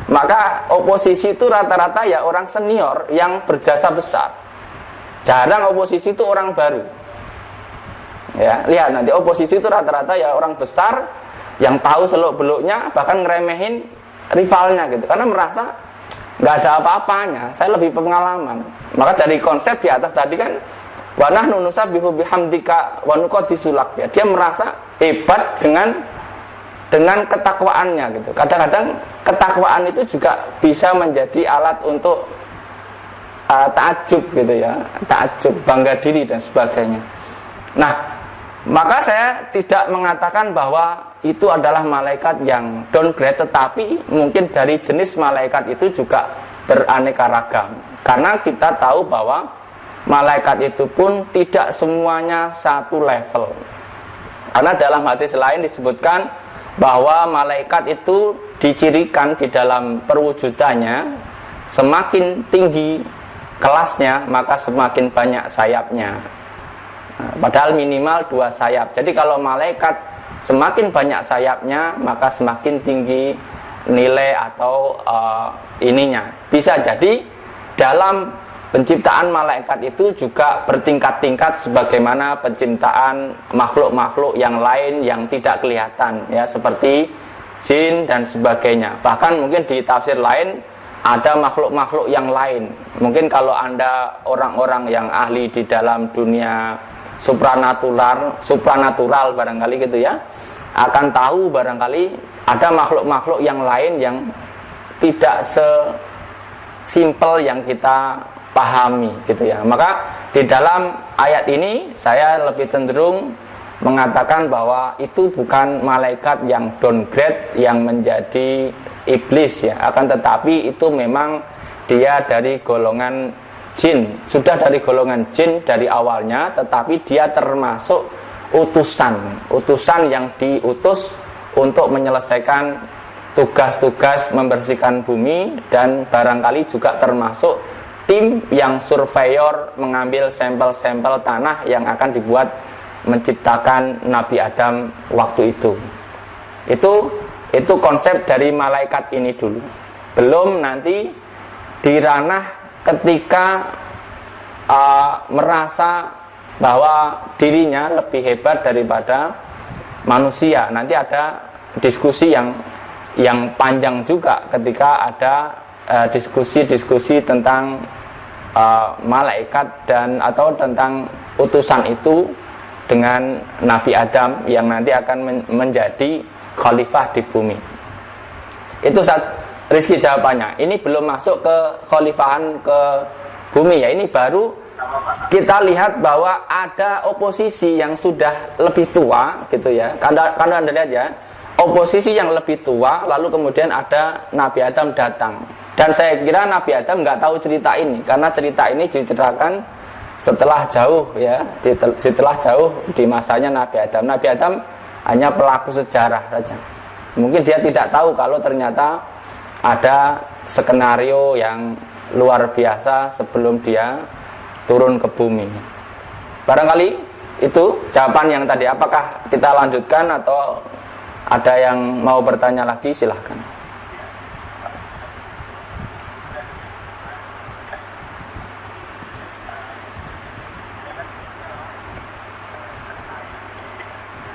maka oposisi itu rata-rata ya orang senior yang berjasa besar. Jarang oposisi itu orang baru. Ya, lihat nanti oposisi itu rata-rata ya orang besar yang tahu seluk-beluknya, bahkan ngeremehin rivalnya gitu, karena merasa nggak ada apa-apanya, saya lebih pengalaman. Maka dari konsep di atas tadi kan, wa nahnu nusabbihu bihamdika wa nuqaddisulak ya, dia merasa hebat dengan ketakwaannya gitu. Kadang-kadang ketakwaan itu juga bisa menjadi alat untuk ta'ajub gitu ya, ta'ajub, bangga diri dan sebagainya. Nah, maka saya tidak mengatakan bahwa itu adalah malaikat yang downgrade, tetapi mungkin dari jenis malaikat itu juga beraneka ragam. Karena kita tahu bahwa malaikat itu pun tidak semuanya satu level. Karena dalam hadis lain disebutkan bahwa malaikat itu dicirikan di dalam perwujudannya, semakin tinggi kelasnya maka semakin banyak sayapnya. Padahal minimal 2 sayap. Jadi kalau malaikat semakin banyak sayapnya maka semakin tinggi nilai atau ininya. Bisa jadi dalam penciptaan malaikat itu juga bertingkat-tingkat sebagaimana penciptaan makhluk-makhluk yang lain yang tidak kelihatan ya, seperti jin dan sebagainya. Bahkan mungkin di tafsir lain ada makhluk-makhluk yang lain. Mungkin kalau Anda orang-orang yang ahli di dalam dunia supranatural barangkali gitu ya, akan tahu barangkali ada makhluk-makhluk yang lain yang tidak sesimpel yang kita pahami gitu ya. Maka di dalam ayat ini saya lebih cenderung mengatakan bahwa itu bukan malaikat yang downgrade yang menjadi iblis ya, akan tetapi itu memang dia dari golongan jin, sudah dari golongan jin dari awalnya, tetapi dia termasuk utusan yang diutus untuk menyelesaikan tugas-tugas membersihkan bumi, dan barangkali juga termasuk tim yang surveyor mengambil sampel-sampel tanah yang akan dibuat menciptakan Nabi Adam waktu itu. Itu konsep dari malaikat ini dulu. Belum nanti di ranah ketika merasa bahwa dirinya lebih hebat daripada manusia. Nanti ada diskusi yang panjang juga ketika ada diskusi-diskusi tentang malaikat dan atau tentang utusan itu dengan Nabi Adam yang nanti akan menjadi khalifah di bumi. Itu Rizky jawabannya. Ini belum masuk ke khalifahan ke bumi ya. Ini baru kita lihat bahwa ada oposisi yang sudah lebih tua gitu ya. Karena Anda lihat ya, oposisi yang lebih tua, lalu kemudian ada Nabi Adam datang. Dan saya kira Nabi Adam nggak tahu cerita ini, karena cerita ini diceritakan setelah jauh ya, setelah jauh di masanya Nabi Adam. Nabi Adam hanya pelaku sejarah saja. Mungkin dia tidak tahu kalau ternyata ada skenario yang luar biasa sebelum dia turun ke bumi. Barangkali itu jawaban yang tadi. Apakah kita lanjutkan atau ada yang mau bertanya lagi? Silahkan.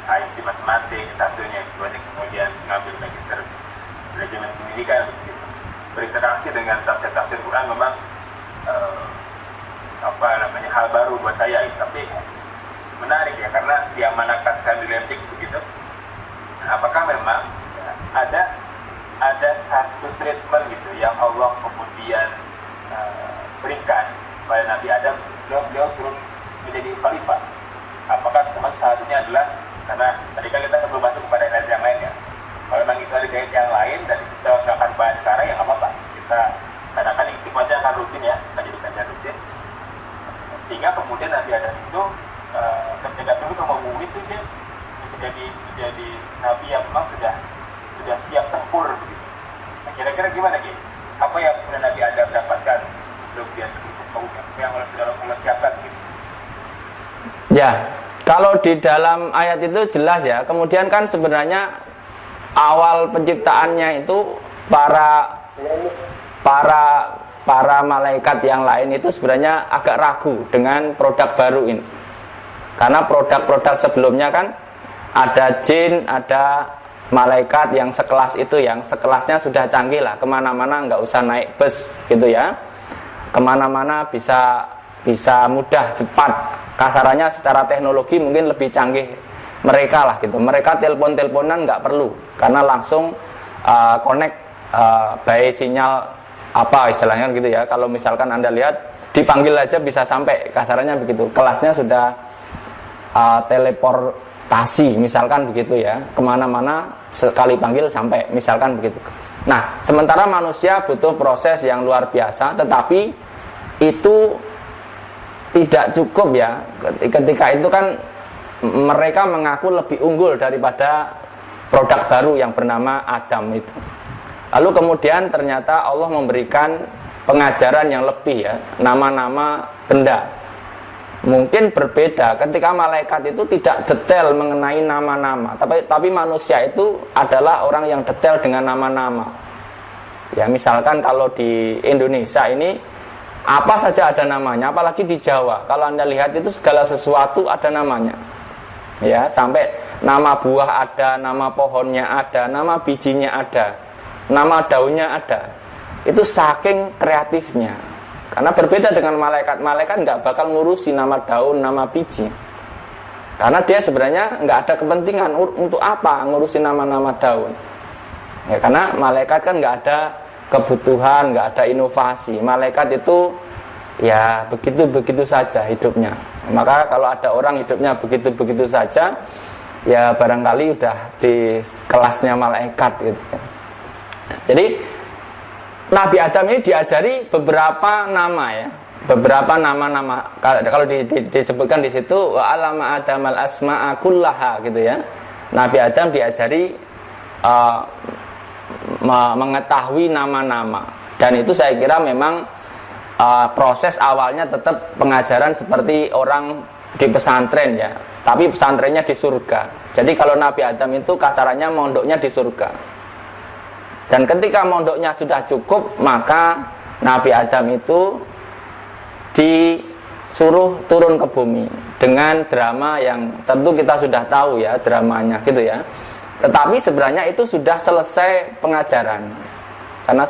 Sains di matematik, satunya sebanyak kemudian ngambil magister manajemen pendidikan, berinteraksi dengan tafsir-tafsir Quran memang hal baru buat saya, tapi menarik ya, karena diamanatkan sekali di etik begitu. Apakah memang ya, ada satu treatment gitu yang Allah kemudian berikan pada Nabi Adam sebelum beliau turun menjadi khalifah? Apakah termasuk salah satunya adalah, karena tadi kan kita belum masuk kepada ayat yang lain ya. Kalau memang itu ada ayat yang lain dan kita nggak akan bahas sekarang ya nggak apa-apa. Kita kadang-kadang istiqomahnya akan rutin ya, kita jadikan rutin. Sehingga kemudian Nabi Adam itu ketika dulu ngomong itu dia menjadi Nabi yang memang sudah siap tempur begitu. Nah, kira-kira gimana gitu? Apa yang kemudian Nabi Adam dapatkan sebelum dia turun yang sudah Allah siapkan gitu? Ya, kalau di dalam ayat itu jelas ya. Kemudian kan sebenarnya awal penciptaannya itu para malaikat yang lain itu sebenarnya agak ragu dengan produk baru ini. Karena produk-produk sebelumnya kan ada jin, ada malaikat yang sekelas itu, yang sekelasnya sudah canggih lah, kemana-mana nggak usah naik bus gitu ya, kemana-mana bisa mudah, cepat. Kasarannya secara teknologi mungkin lebih canggih mereka lah gitu. Mereka telepon-teleponan nggak perlu, karena langsung connect by sinyal apa istilahnya gitu ya. Kalau misalkan Anda lihat dipanggil aja bisa sampai, kasarannya begitu. Kelasnya sudah teleportasi misalkan begitu ya, kemana-mana sekali panggil sampai misalkan begitu. Nah, sementara manusia butuh proses yang luar biasa, tetapi itu tidak cukup ya. Ketika itu kan mereka mengaku lebih unggul daripada produk baru yang bernama Adam itu. Lalu kemudian ternyata Allah memberikan pengajaran yang lebih ya, nama-nama benda. Mungkin berbeda ketika malaikat itu tidak detail mengenai nama-nama, tapi manusia itu adalah orang yang detail dengan nama-nama. Ya, misalkan kalau di Indonesia ini apa saja ada namanya, apalagi di Jawa. Kalau Anda lihat itu segala sesuatu ada namanya. Ya, sampai nama buah ada, nama pohonnya ada, nama bijinya ada, nama daunnya ada. Itu saking kreatifnya. Karena berbeda dengan malaikat nggak bakal ngurusi nama daun, nama biji. Karena dia sebenarnya nggak ada kepentingan untuk apa ngurusi nama-nama daun. Ya, karena malaikat kan nggak ada kebutuhan, nggak ada inovasi. Malaikat itu ya begitu-begitu saja hidupnya. Maka kalau ada orang hidupnya begitu-begitu saja, ya barangkali udah di kelasnya malaikat gitu. Jadi Nabi Adam ini diajari beberapa nama ya, beberapa nama-nama. Kalau disebutkan di situ wa alama adamal asma'a kullaha gitu ya. Nabi Adam diajari mengetahui nama-nama, dan itu saya kira memang proses awalnya tetap pengajaran seperti orang di pesantren ya, tapi pesantrennya di surga. Jadi kalau Nabi Adam itu kasarannya mondoknya di surga. Dan ketika mondoknya sudah cukup, maka Nabi Adam itu suruh turun ke bumi dengan drama yang tentu kita sudah tahu ya dramanya gitu ya. Tetapi sebenarnya itu sudah selesai pengajaran karena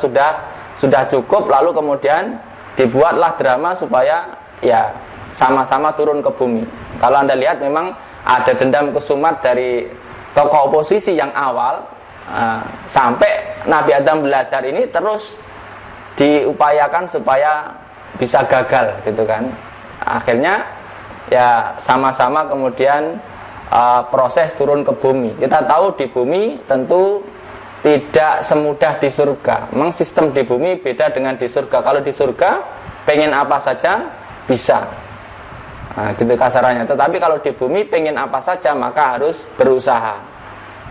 sudah cukup, lalu kemudian dibuatlah drama supaya ya sama-sama turun ke bumi. Kalau Anda lihat memang ada dendam kesumat dari tokoh oposisi yang awal sampai Nabi Adam belajar ini terus diupayakan supaya bisa gagal gitu kan. Akhirnya ya sama-sama kemudian proses turun ke bumi. Kita tahu di bumi tentu tidak semudah di surga. Memang sistem di bumi beda dengan di surga. Kalau di surga pengen apa saja bisa, nah, gitu kasarannya. Tetapi kalau di bumi pengen apa saja maka harus berusaha.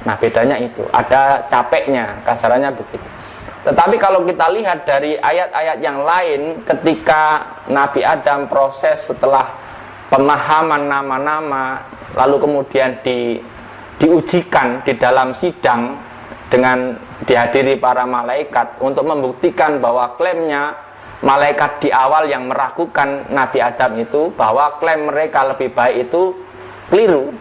Nah bedanya itu, ada capeknya, kasarannya begitu. Tetapi kalau kita lihat dari ayat-ayat yang lain, ketika Nabi Adam proses setelah pemahaman nama-nama, lalu kemudian diujikan di dalam sidang dengan dihadiri para malaikat untuk membuktikan bahwa klaimnya malaikat di awal yang meragukan Nabi Adam itu, bahwa klaim mereka lebih baik itu keliru,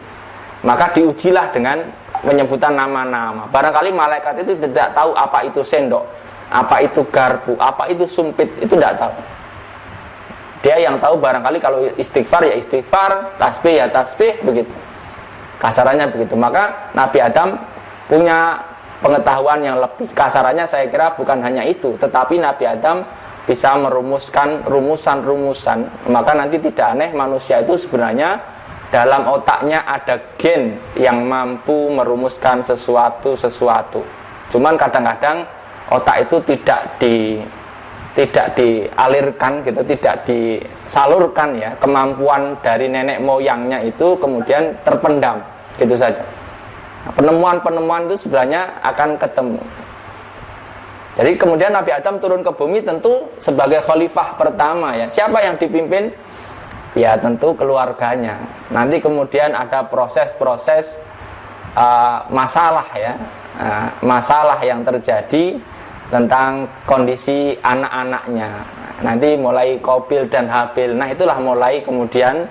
maka diujilah dengan penyebutan nama-nama. Barangkali malaikat itu tidak tahu apa itu sendok, apa itu garpu, apa itu sumpit, itu tidak tahu. Dia yang tahu barangkali kalau istighfar ya istighfar, tasbih ya tasbih, begitu. Kasarannya begitu. Maka Nabi Adam punya pengetahuan yang lebih. Kasarannya saya kira bukan hanya itu, tetapi Nabi Adam bisa merumuskan rumusan-rumusan. Maka nanti tidak aneh manusia itu sebenarnya dalam otaknya ada gen yang mampu merumuskan sesuatu. Cuman kadang-kadang otak itu tidak dialirkan gitu, tidak disalurkan ya, kemampuan dari nenek moyangnya itu kemudian terpendam gitu saja. Penemuan-penemuan itu sebenarnya akan ketemu. Jadi kemudian Nabi Adam turun ke bumi tentu sebagai khalifah pertama ya. Siapa yang dipimpin? Ya tentu keluarganya. Nanti kemudian ada proses-proses masalah ya, masalah yang terjadi tentang kondisi anak-anaknya. Nanti mulai Qabil dan Habil. Nah itulah mulai kemudian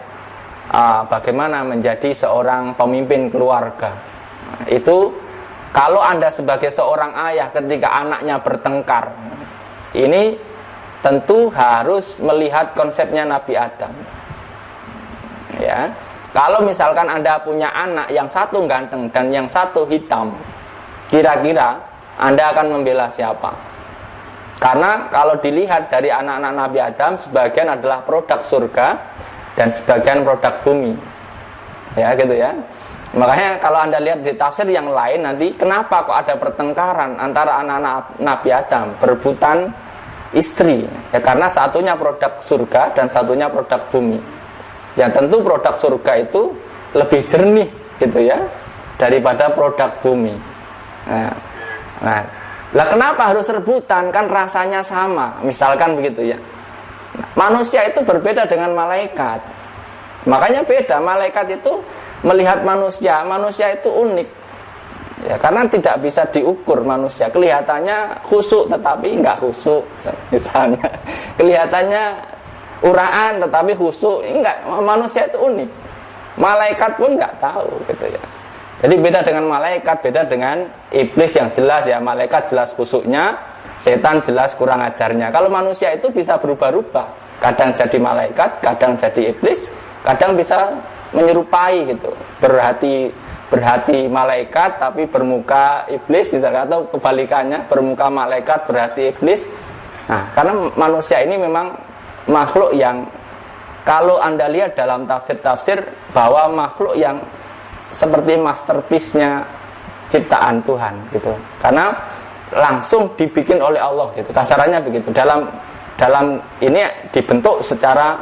bagaimana menjadi seorang pemimpin keluarga. Itu kalau Anda sebagai seorang ayah ketika anaknya bertengkar, ini tentu harus melihat konsepnya Nabi Adam. Ya, kalau misalkan Anda punya anak yang satu ganteng dan yang satu hitam, kira-kira Anda akan membela siapa? Karena kalau dilihat dari anak-anak Nabi Adam, sebagian adalah produk surga dan sebagian produk bumi. Ya, gitu ya. Makanya kalau Anda lihat di tafsir yang lain nanti, kenapa kok ada pertengkaran antara anak-anak Nabi Adam berebutan istri? Ya karena satunya produk surga dan satunya produk bumi. Ya tentu produk surga itu lebih jernih gitu ya daripada produk bumi. Nah, kenapa harus rebutan? Kan rasanya sama, misalkan begitu ya. Manusia itu berbeda dengan malaikat. Makanya beda, malaikat itu melihat manusia itu unik. Ya, karena tidak bisa diukur manusia. Kelihatannya khusyuk tetapi enggak khusyuk. Misalnya, kelihatannya uraan tetapi khusyuk. Enggak, manusia itu unik. Malaikat pun enggak tahu gitu ya. Jadi beda dengan malaikat, beda dengan iblis yang jelas ya. Malaikat jelas khusyuknya, setan jelas kurang ajarnya. Kalau manusia itu bisa berubah-ubah. Kadang jadi malaikat, kadang jadi iblis, kadang bisa menyerupai gitu. Berhati malaikat tapi bermuka iblis misalkan, atau kebalikannya, bermuka malaikat berhati iblis. Nah, karena manusia ini memang makhluk yang kalau Anda lihat dalam tafsir-tafsir bahwa makhluk yang seperti masterpiece-nya ciptaan Tuhan gitu. Karena langsung dibikin oleh Allah gitu. Kasarannya begitu. Dalam ini dibentuk secara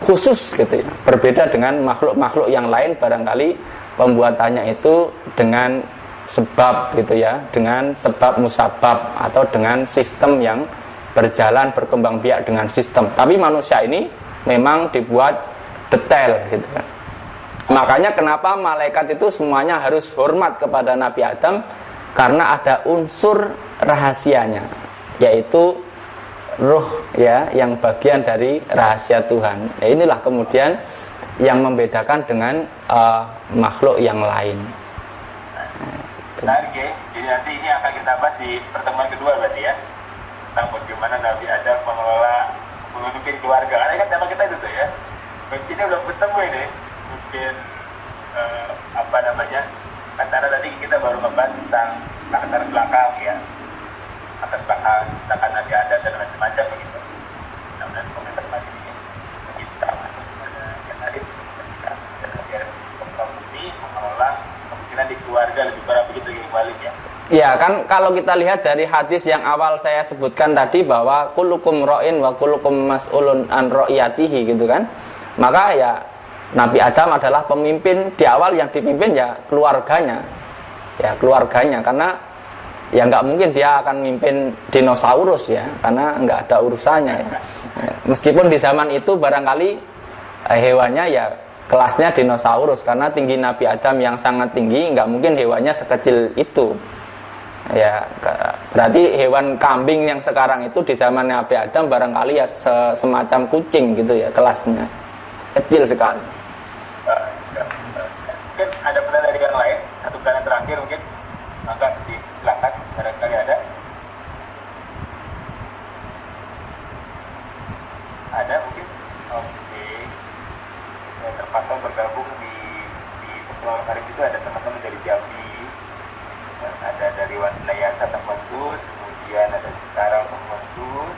khusus gitu ya. Berbeda dengan makhluk-makhluk yang lain, barangkali pembuatannya itu dengan sebab gitu ya, dengan sebab musabab atau dengan sistem yang berjalan berkembang biak dengan sistem. Tapi manusia ini memang dibuat detail gitu kan. Makanya kenapa malaikat itu semuanya harus hormat kepada Nabi Adam, karena ada unsur rahasianya, yaitu ruh ya, yang bagian dari rahasia Tuhan. Ya, inilah kemudian yang membedakan dengan makhluk yang lain. Menarik ya. Jadi nanti ini akan kita bahas di pertemuan kedua berarti ya, tentang bagaimana Nabi Adam mengelola memimpin keluarga. Karena kan tema kita itu tuh ya. Kita belum ketemu ini. Mungkin apa namanya? Antara tadi kita baru membahas tentang latar belakang ya. Latar belakang tentang Nabi Adam dan macam-macam begitu. Kemudian komentar lagi ini bisa masuk pada yang tadi dan Nabi Adam ini mengelola kemungkinan di keluarga lebih parah begitu balik ya. Ya kan, kalau kita lihat dari hadis yang awal saya sebutkan tadi bahwa kullukum ra'in wa kullukum mas'ulun an ra'iyatihi gitu kan. Maka ya Nabi Adam adalah pemimpin di awal, yang dipimpin ya keluarganya. Ya keluarganya, karena ya nggak mungkin dia akan mimpin dinosaurus ya, karena nggak ada urusannya ya. Meskipun di zaman itu barangkali hewannya ya kelasnya dinosaurus, karena tinggi Nabi Adam yang sangat tinggi, nggak mungkin hewannya sekecil itu. Ya, berarti hewan kambing yang sekarang itu di zaman Nabi Adam barangkali ya semacam kucing gitu ya kelasnya, kecil sekali. Mungkin ada pertanyaan dari yang lain, satu pertanyaan terakhir mungkin, maka silakan barangkali ada. Ada mungkin? Oke. Saya terpaksa bergabung di pertemuan hari itu ada teman-teman dari Jambi, ada dari Wanayasa Tampasus, kemudian ada sekarang Tampasus,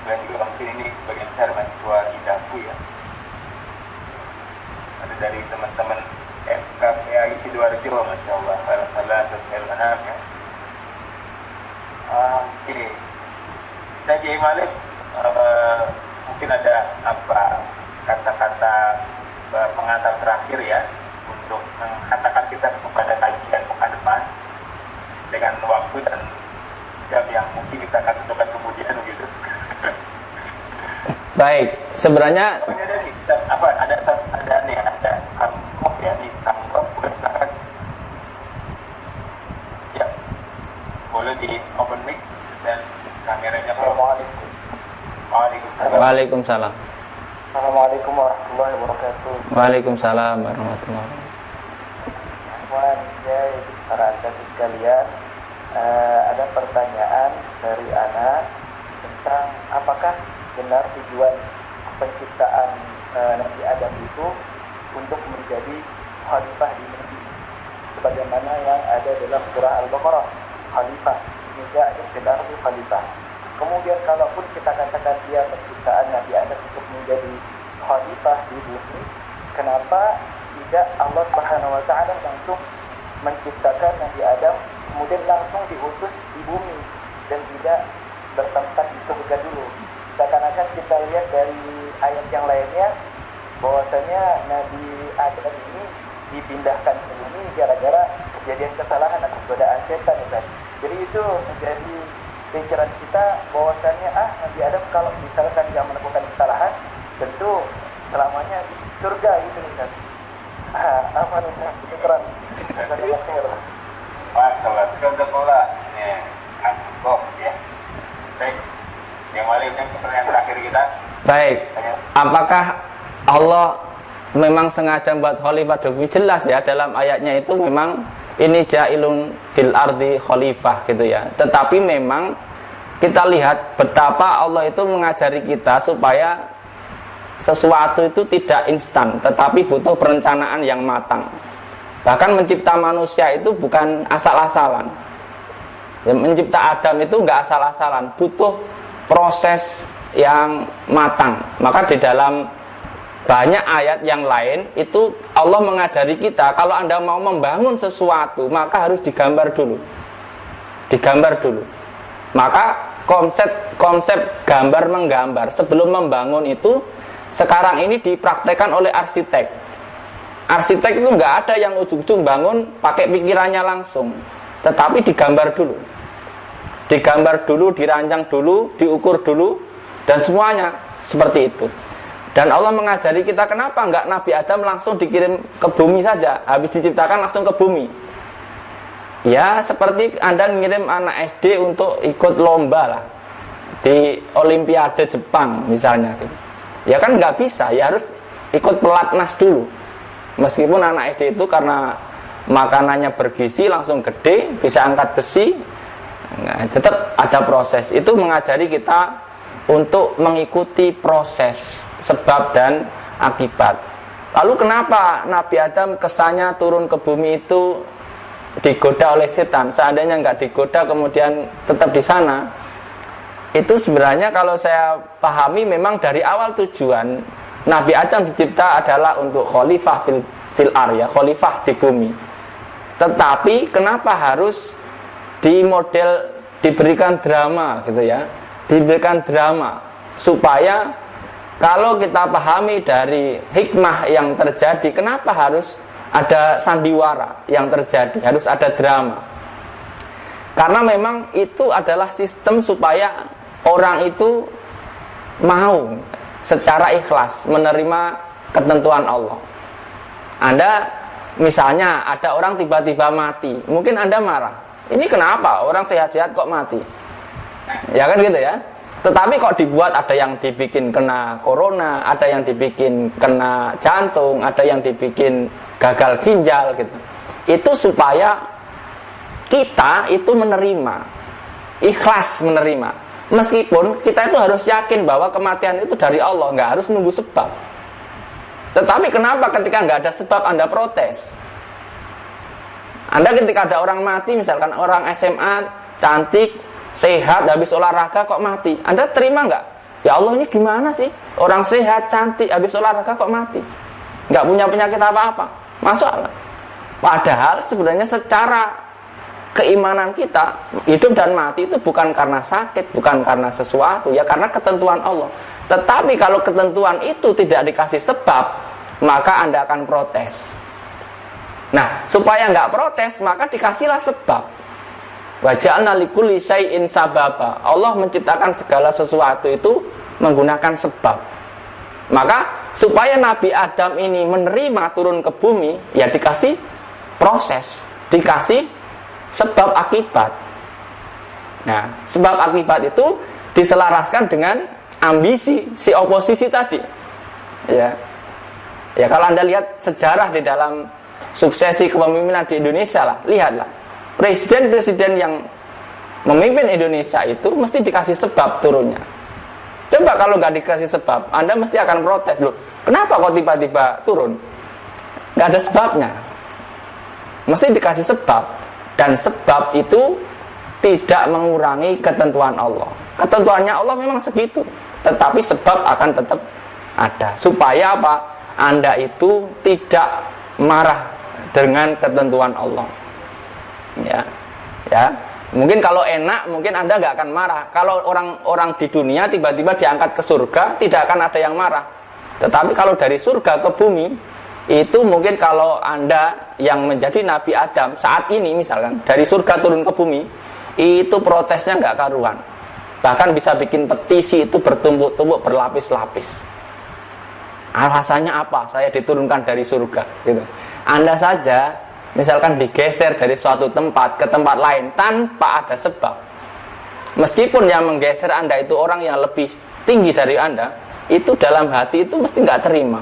selain juga mungkin ini sebagian besar mahasiswa Hidapu ya. Ada dari teman-teman FKPAI Sidoarjo, Masya Allah, salah satu manam ya. Oke, saya Kiai Malik, mungkin ada apa kata-kata pengantar terakhir ya untuk mengatakan kita kepada kajian pekan depan dengan waktu dan jam yang mungkin kita akan tentukan kemudian gitu. Baik, sebenarnya ada nih Kamkov ya, nih Kamkov, boleh silakan ya, boleh di open mic dan kameranya. Assalamualaikum. Waalaikumsalam. Assalamualaikum warahmatullahi wabarakatuh. Waalaikumsalam warahmatullahi wabarakatuh. Para adik sekalian, ada pertanyaan dari anak tentang apakah benar tujuan penciptaan Nabi Adam itu untuk menjadi khalifah di negeri, sebagaimana yang ada dalam surah Al-Baqarah, khalifah juga ada khalifah. Kemudian kalaupun kita katakan dia penciptaan Nabi Adam untuk menjadi khalifah di bumi, kenapa tidak Allah Subhanahu wa taala langsung menciptakan Nabi Adam kemudian langsung diutus di bumi dan tidak bertempat di surga dulu? Seakan-akan kita lihat dari ayat yang lainnya bahwasanya Nabi Adam ini dipindahkan ke bumi gara-gara kejadian kesalahan atau godaan setan. Jadi itu menjadi pikiran kita bahwasanya Nabi Adam kalau misalkan dia melakukan kesalahan tentu selamanya di surga gitu Ustaz. Apa nih itu keren. Masalah sekolah nih Kamkov ya. Baik, yang paling pertanyaan terakhir kita. Baik, apakah Allah memang sengaja buat khalifah di bumi? Jelas ya, dalam ayatnya itu memang ini ja'ilun fil ardi khalifah gitu ya. Tetapi memang kita lihat betapa Allah itu mengajari kita supaya sesuatu itu tidak instan, tetapi butuh perencanaan yang matang. Bahkan mencipta manusia itu bukan asal-asalan. Mencipta Adam itu enggak asal-asalan, butuh proses yang matang. Maka di dalam banyak ayat yang lain itu Allah mengajari kita kalau Anda mau membangun sesuatu maka harus digambar dulu. Digambar dulu. Maka konsep gambar menggambar sebelum membangun itu sekarang ini dipraktekkan oleh arsitek. Arsitek itu nggak ada yang ujung-ujung bangun pakai pikirannya langsung, tetapi digambar dulu. Digambar dulu, dirancang dulu, diukur dulu, dan semuanya seperti itu. Dan Allah mengajari kita kenapa nggak Nabi Adam langsung dikirim ke bumi saja, habis diciptakan langsung ke bumi. Ya seperti Anda ngirim anak SD untuk ikut lomba lah. di Olimpiade Jepang misalnya gitu. Ya kan nggak bisa, ya harus ikut pelatnas dulu. Meskipun anak SD itu karena makanannya bergizi langsung gede, bisa angkat besi, nah, tetap ada proses. Itu mengajari kita untuk mengikuti proses sebab dan akibat. Lalu kenapa Nabi Adam kesannya turun ke bumi itu digoda oleh setan? Seandainya nggak digoda kemudian tetap di sana, itu sebenarnya kalau saya pahami memang dari awal tujuan Nabi Adam dicipta adalah untuk khalifah fil ya, khalifah di bumi. Tetapi kenapa harus diberikan drama gitu ya? Diberikan drama supaya kalau kita pahami dari hikmah yang terjadi, kenapa harus ada sandiwara yang terjadi, harus ada drama? Karena memang itu adalah sistem supaya orang itu mau secara ikhlas menerima ketentuan Allah. Anda misalnya ada orang tiba-tiba mati, mungkin Anda marah. Ini kenapa orang sehat-sehat kok mati? Ya kan gitu ya. Tetapi kok dibuat ada yang dibikin kena corona, ada yang dibikin kena jantung, ada yang dibikin gagal ginjal gitu. Itu supaya kita itu menerima, ikhlas menerima. Meskipun kita itu harus yakin bahwa kematian itu dari Allah, nggak harus nunggu sebab. Tetapi kenapa ketika nggak ada sebab Anda protes? Anda ketika ada orang mati, misalkan orang SMA, cantik, sehat, habis olahraga kok mati, Anda terima nggak? Ya Allah, ini gimana sih? Orang sehat, cantik, habis olahraga kok mati? Nggak punya penyakit apa-apa. Masalah. Padahal sebenarnya secara keimanan kita, hidup dan mati itu bukan karena sakit, bukan karena sesuatu, ya karena ketentuan Allah. Tetapi kalau ketentuan itu tidak dikasih sebab, maka Anda akan protes. Nah, supaya nggak protes, maka dikasihlah sebab. Wa ja'alna likulli syai'in sababa. Allah menciptakan segala sesuatu itu menggunakan sebab. Maka supaya Nabi Adam ini menerima turun ke bumi, ya dikasih proses, dikasih sebab akibat. Nah, sebab akibat itu diselaraskan dengan ambisi si oposisi tadi. Ya. Ya kalau Anda lihat sejarah di dalam suksesi kepemimpinan di Indonesia lah, lihatlah. Presiden-presiden yang memimpin Indonesia itu mesti dikasih sebab turunnya. Coba kalau nggak dikasih sebab, Anda mesti akan protes. Loh, kenapa kok tiba-tiba turun? Nggak ada sebabnya. Mesti dikasih sebab. Dan sebab itu tidak mengurangi ketentuan Allah. Ketentuannya Allah memang segitu, tetapi sebab akan tetap ada. Supaya apa? Anda itu tidak marah dengan ketentuan Allah. Ya. Mungkin kalau enak, mungkin Anda nggak akan marah. Kalau orang-orang di dunia tiba-tiba diangkat ke surga, tidak akan ada yang marah. Tetapi kalau dari surga ke bumi, itu mungkin kalau Anda yang menjadi Nabi Adam saat ini misalkan dari surga turun ke bumi, itu protesnya nggak karuan. Bahkan bisa bikin petisi itu bertumpuk-tumpuk, berlapis-lapis. Alasannya apa? Saya diturunkan dari surga gitu. Anda saja misalkan digeser dari suatu tempat ke tempat lain tanpa ada sebab. Meskipun yang menggeser Anda itu orang yang lebih tinggi dari Anda, itu dalam hati itu mesti nggak terima.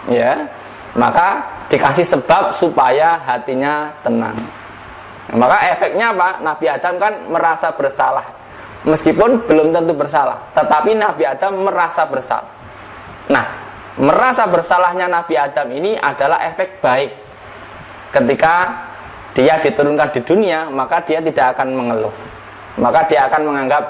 Ya, maka dikasih sebab supaya hatinya tenang. Maka efeknya apa? Nabi Adam kan merasa bersalah, meskipun belum tentu bersalah, tetapi Nabi Adam merasa bersalah. Nah, merasa bersalahnya Nabi Adam ini adalah efek baik. Ketika dia diturunkan di dunia, maka dia tidak akan mengeluh, maka dia akan menganggap,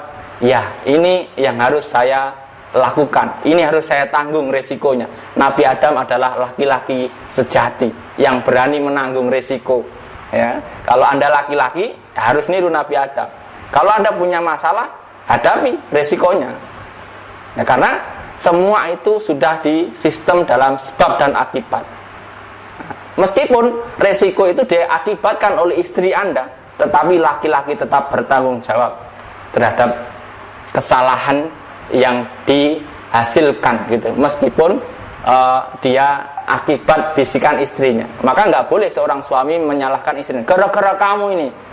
ya ini yang harus saya lakukan, ini harus saya tanggung resikonya. Nabi Adam adalah laki-laki sejati yang berani menanggung resiko. Ya, kalau Anda laki-laki harus niru Nabi Adam. Kalau Anda punya masalah, hadapi resikonya. Ya, karena semua itu sudah di sistem dalam sebab dan akibat. Meskipun resiko itu diakibatkan oleh istri Anda, tetapi laki-laki tetap bertanggung jawab terhadap kesalahan yang dihasilkan gitu, meskipun dia akibat bisikan istrinya. Maka nggak boleh seorang suami menyalahkan istrinya, gara-gara kamu ini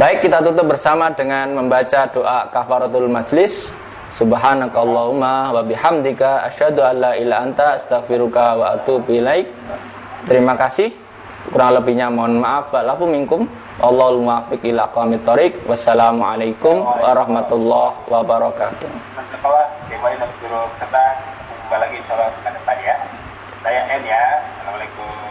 Baik, kita tutup bersama dengan membaca doa kafaratul majlis. Subhanakallahumma wa bihamdika asyhadu an la ilaha anta astaghfiruka wa atubu ilaik. Terima kasih. Kurang lebihnya mohon maaf. Wa'alafu minkum. Allahul muwaffiq ila aqwamit thoriq. Wassalamualaikum warahmatullahi wabarakatuh. Kembali dan seluruh peserta jumpa lagi insyaallah ke depan ya. Saya N ya. Assalamualaikum.